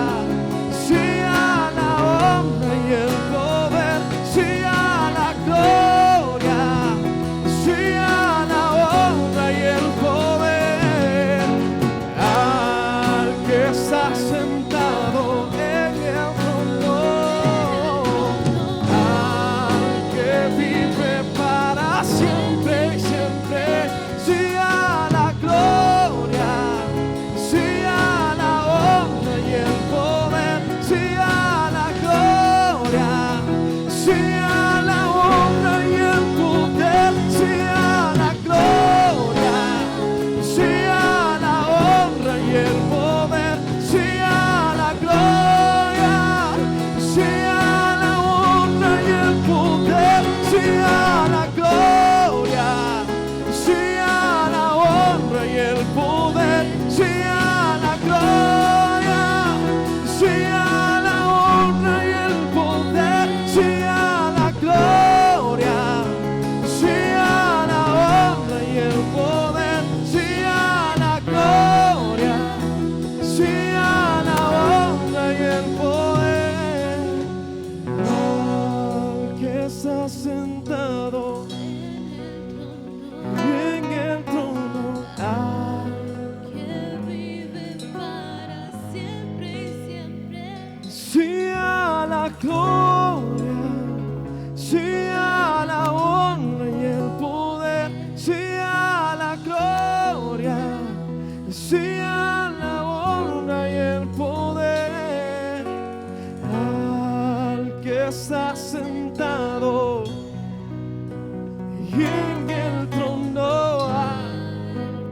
sea la honra y el poder, sea la gloria, sea la honra y el poder, al que está sentado en el trono, al que vive para siempre y siempre, sea la gloria, sea la honra y el poder, sea la gloria, sea la honra y el poder, sea la gloria, sea la honra y el poder, sea la gloria, sea la honra y el poder, sea la gloria, sea la honra y el poder, sea la gloria, sea la honra y el poder, sea la gloria, sea la honra y el poder, sea la gloria, sea la honra y el poder, al que está sentado en el trono, al que vive para siempre y siempre. sea la gloria, sea la honra y el poder, sea la gloria, sea la honra y el poder, al que está sentado en el trono,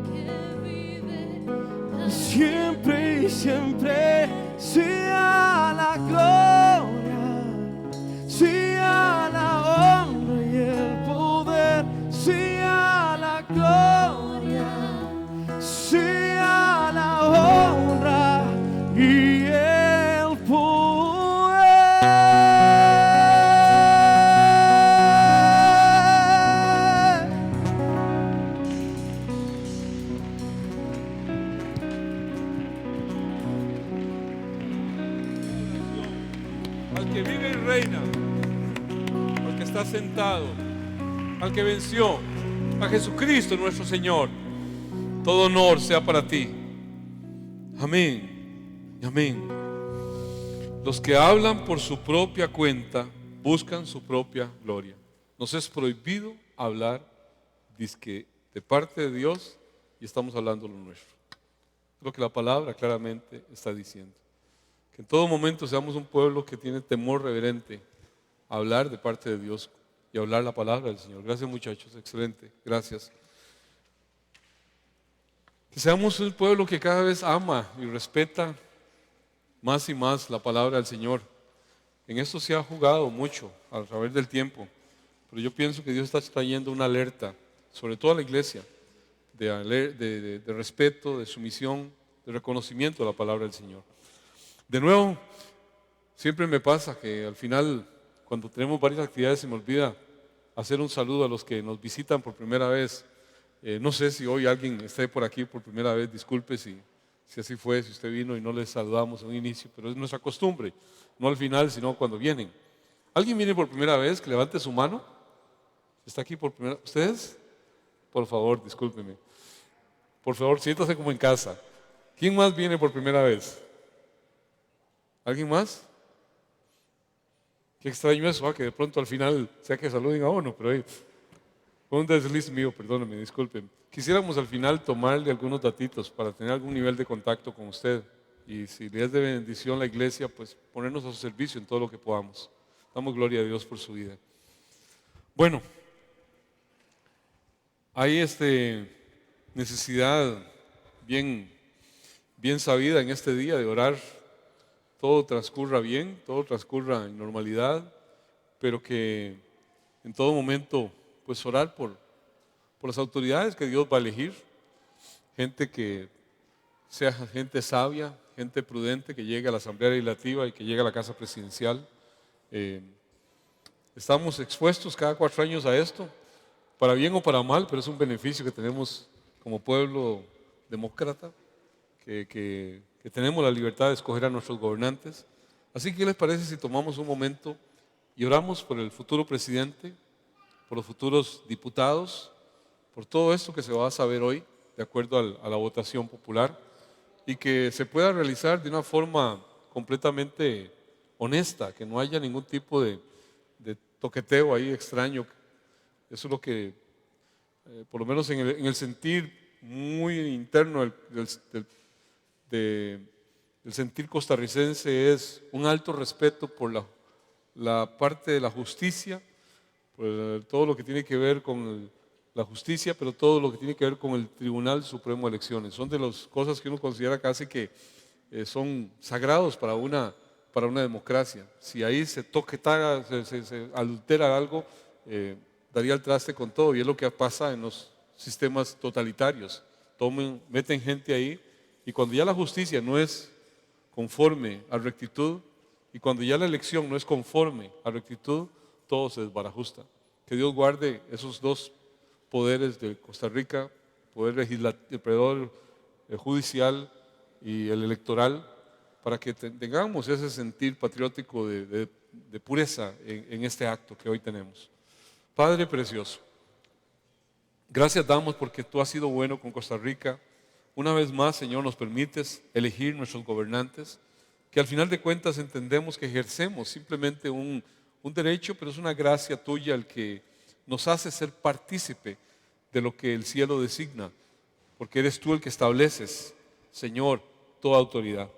que vive siempre y siempre sea la gloria, sea la honra y el poder, sea la gloria, sea la honra y el poder. Al que vive y reina, al que está sentado, al que venció, a Jesucristo nuestro Señor, todo honor sea para ti. Amén y amén. Los que hablan por su propia cuenta buscan su propia gloria. Nos es prohibido hablar dizque de parte de Dios y estamos hablando lo nuestro. Lo que la palabra claramente está diciendo. Que en todo momento seamos un pueblo que tiene temor reverente a hablar de parte de Dios y a hablar la palabra del Señor. Gracias, muchachos, excelente, gracias. Que seamos un pueblo que cada vez ama y respeta más y más la palabra del Señor. En esto se ha jugado mucho a través del tiempo, pero yo pienso que Dios está trayendo una alerta, sobre todo a la iglesia, de respeto, de sumisión, de reconocimiento de la palabra del Señor. De nuevo, siempre me pasa que al final, cuando tenemos varias actividades, se me olvida hacer un saludo a los que nos visitan por primera vez. No sé si hoy alguien esté por aquí por primera vez, disculpe si así fue, si usted vino y no les saludamos en un inicio, pero es nuestra costumbre, no al final, sino cuando vienen. ¿Alguien viene por primera vez? Que levante su mano. ¿Está aquí por primera vez? ¿Ustedes? Por favor, discúlpeme. Por favor, siéntase como en casa. ¿Quién más viene por primera vez? ¿Alguien más? Qué extraño eso, que de pronto al final sea que saluden a uno, pero fue un desliz mío, perdónenme, disculpen. Quisiéramos al final tomarle algunos datitos para tener algún nivel de contacto con usted y si le es de bendición la iglesia, pues ponernos a su servicio en todo lo que podamos. Damos gloria a Dios por su vida. Bueno, hay necesidad bien sabida en este día de orar. Todo transcurra bien, todo transcurra en normalidad, pero que en todo momento, pues orar por las autoridades que Dios va a elegir, gente que sea gente sabia, gente prudente, que llegue a la Asamblea Legislativa y que llegue a la Casa Presidencial. Estamos expuestos cada 4 años a esto, para bien o para mal, pero es un beneficio que tenemos como pueblo demócrata, que tenemos la libertad de escoger a nuestros gobernantes. Así que, ¿qué les parece si tomamos un momento y oramos por el futuro presidente, por los futuros diputados, por todo esto que se va a saber hoy, de acuerdo a la votación popular, y que se pueda realizar de una forma completamente honesta, que no haya ningún tipo de toqueteo ahí extraño? Eso es lo que, por lo menos en el sentir muy interno del sentir costarricense, es un alto respeto por la parte de la justicia, por todo lo que tiene que ver con la justicia, pero todo lo que tiene que ver con el Tribunal Supremo de Elecciones. Son de las cosas que uno considera casi que son sagrados para una democracia. Si ahí se toquetara, se adultera algo, daría el traste con todo, y es lo que pasa en los sistemas totalitarios. Meten gente ahí, y cuando ya la justicia no es conforme a rectitud, y cuando ya la elección no es conforme a rectitud, todo se desbarajusta. Que Dios guarde esos dos poderes de Costa Rica, el poder legislativo, el judicial y el electoral, para que tengamos ese sentir patriótico de pureza en este acto que hoy tenemos. Padre precioso, gracias damos porque tú has sido bueno con Costa Rica. Una vez más, Señor, nos permites elegir nuestros gobernantes, que al final de cuentas entendemos que ejercemos simplemente un derecho, pero es una gracia tuya el que nos hace ser partícipe de lo que el cielo designa, porque eres tú el que estableces, Señor, toda autoridad.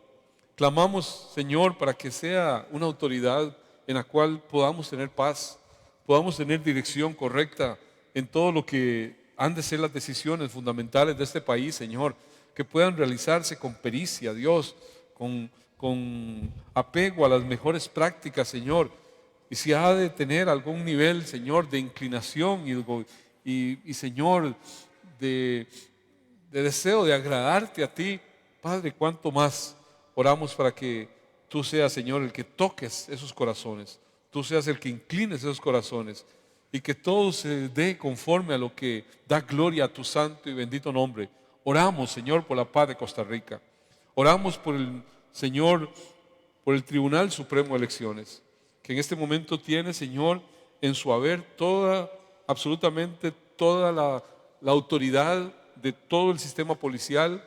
Clamamos, Señor, para que sea una autoridad en la cual podamos tener paz, podamos tener dirección correcta en todo lo que han de ser las decisiones fundamentales de este país, Señor, que puedan realizarse con pericia, Dios, con apego a las mejores prácticas, Señor. Y si ha de tener algún nivel, Señor, de inclinación y Señor, de deseo de agradarte a ti, Padre, cuánto más oramos para que tú seas, Señor, el que toques esos corazones, tú seas el que inclines esos corazones y que todo se dé conforme a lo que da gloria a tu santo y bendito nombre. Oramos, Señor, por la paz de Costa Rica. Oramos por el Señor, por el Tribunal Supremo de Elecciones, que en este momento tiene, Señor, en su haber absolutamente toda la autoridad de todo el sistema policial,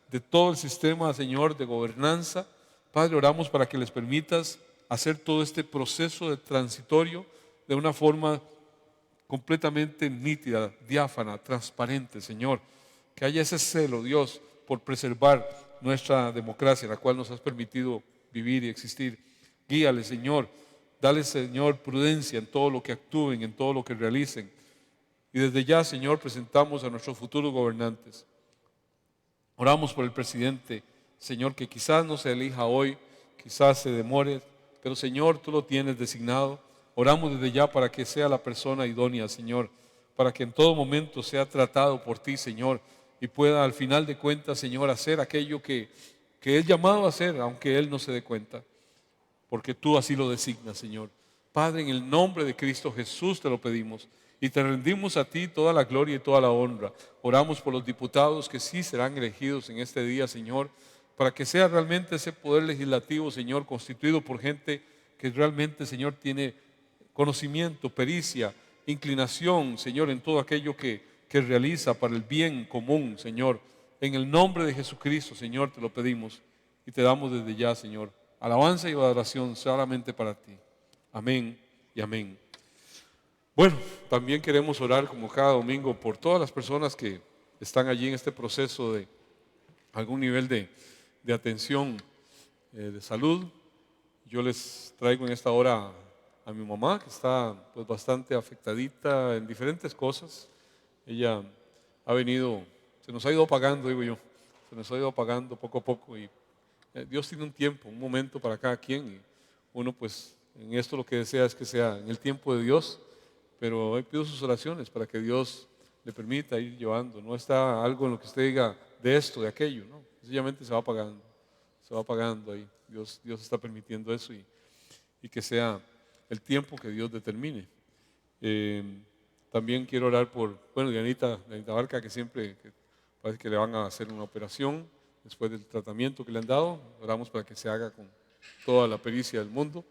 de todo el sistema, Señor, de gobernanza. Padre, oramos para que les permitas hacer todo este proceso de transitorio de una forma completamente nítida, diáfana, transparente, Señor. Que haya ese celo, Dios, por preservar nuestra democracia, la cual nos has permitido vivir y existir. Guíale, Señor. Dale, Señor, prudencia en todo lo que actúen, en todo lo que realicen. Y desde ya, Señor, presentamos a nuestros futuros gobernantes. Oramos por el presidente, Señor, que quizás no se elija hoy, quizás se demore, pero Señor, tú lo tienes designado. Oramos desde ya para que sea la persona idónea, Señor, para que en todo momento sea tratado por ti, Señor, y pueda al final de cuentas, Señor, hacer aquello que es llamado a hacer, aunque él no se dé cuenta, porque tú así lo designas, Señor. Padre, en el nombre de Cristo Jesús te lo pedimos y te rendimos a ti toda la gloria y toda la honra. Oramos por los diputados que sí serán elegidos en este día, Señor, para que sea realmente ese poder legislativo, Señor, constituido por gente que realmente, Señor, tiene conocimiento, pericia, inclinación, Señor, en todo aquello que realiza para el bien común, Señor. En el nombre de Jesucristo, Señor, te lo pedimos y te damos desde ya, Señor, alabanza y adoración solamente para ti. Amén y amén. Bueno, también queremos orar como cada domingo por todas las personas que están allí en este proceso de algún nivel de atención de salud. Yo les traigo en esta hora a mi mamá, que está pues bastante afectadita en diferentes cosas. Ella ha venido, se nos ha ido apagando, digo yo, se nos ha ido apagando poco a poco y Dios tiene un tiempo, un momento para cada quien y uno pues en esto lo que desea es que sea en el tiempo de Dios, pero hoy pido sus oraciones para que Dios le permita ir llevando. No está algo en lo que usted diga de esto, de aquello, ¿no? Sencillamente se va apagando ahí. Dios está permitiendo eso y que sea el tiempo que Dios determine. También quiero orar por, Dianita Barca, que siempre parece que le van a hacer una operación después del tratamiento que le han dado. Oramos para que se haga con toda la pericia del mundo.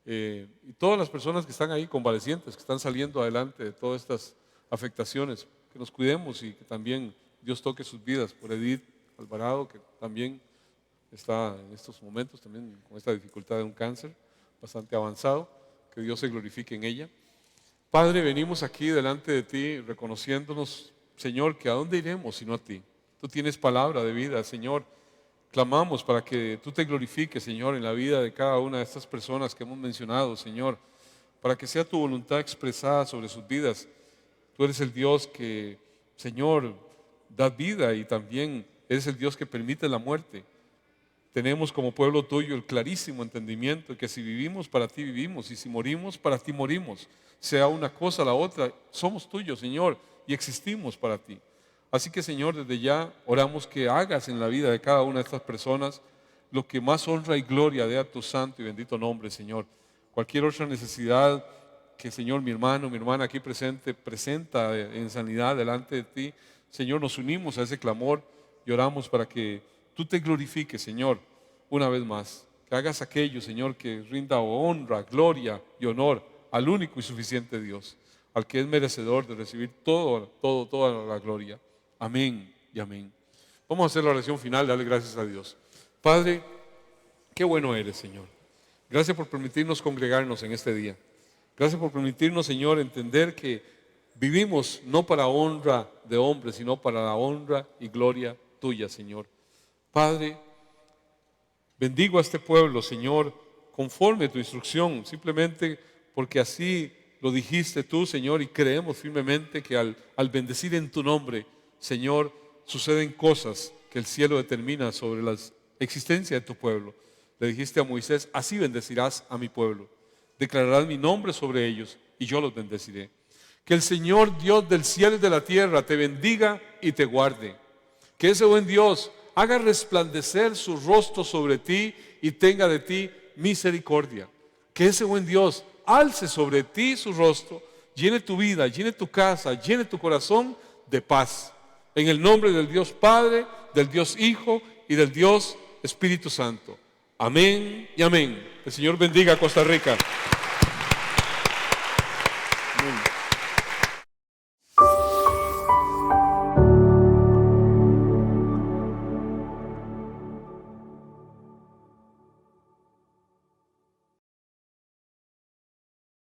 Y todas las personas que están ahí convalecientes, que están saliendo adelante de todas estas afectaciones, que nos cuidemos y que también Dios toque sus vidas. Por Edith Alvarado, que también está en estos momentos también con esta dificultad de un cáncer bastante avanzado, que Dios se glorifique en ella. Padre, venimos aquí delante de ti reconociéndonos, Señor, que a dónde iremos sino a ti. Tú tienes palabra de vida, Señor. Clamamos para que tú te glorifiques, Señor, en la vida de cada una de estas personas que hemos mencionado, Señor, para que sea tu voluntad expresada sobre sus vidas. Tú eres el Dios que, Señor, da vida y también eres el Dios que permite la muerte. Tenemos como pueblo tuyo el clarísimo entendimiento de que si vivimos, para ti vivimos, y si morimos, para ti morimos. Sea una cosa o la otra, somos tuyos, Señor, y existimos para ti. Así que, Señor, desde ya oramos que hagas en la vida de cada una de estas personas lo que más honra y gloria dé a tu santo y bendito nombre, Señor. Cualquier otra necesidad que, Señor, mi hermano, mi hermana aquí presenta en sanidad delante de ti, Señor, nos unimos a ese clamor y oramos para que tú te glorifiques, Señor, una vez más. Que hagas aquello, Señor, que rinda honra, gloria y honor al único y suficiente Dios, al que es merecedor de recibir toda la gloria. Amén y amén. Vamos a hacer la oración final, darle gracias a Dios. Padre, qué bueno eres, Señor. Gracias por permitirnos congregarnos en este día. Gracias por permitirnos, Señor, entender que vivimos no para honra de hombres, sino para la honra y gloria tuya, Señor. Padre, bendigo a este pueblo, Señor, conforme a tu instrucción, simplemente porque así lo dijiste tú, Señor, y creemos firmemente que al bendecir en tu nombre, Señor, suceden cosas que el cielo determina sobre la existencia de tu pueblo. Le dijiste a Moisés, así bendecirás a mi pueblo, declararás mi nombre sobre ellos y yo los bendeciré. Que el Señor Dios del cielo y de la tierra te bendiga y te guarde. Que ese buen Dios haga resplandecer su rostro sobre ti y tenga de ti misericordia. Que ese buen Dios alce sobre ti su rostro, llene tu vida, llene tu casa, llene tu corazón de paz. En el nombre del Dios Padre, del Dios Hijo y del Dios Espíritu Santo. Amén y amén. El Señor bendiga a Costa Rica.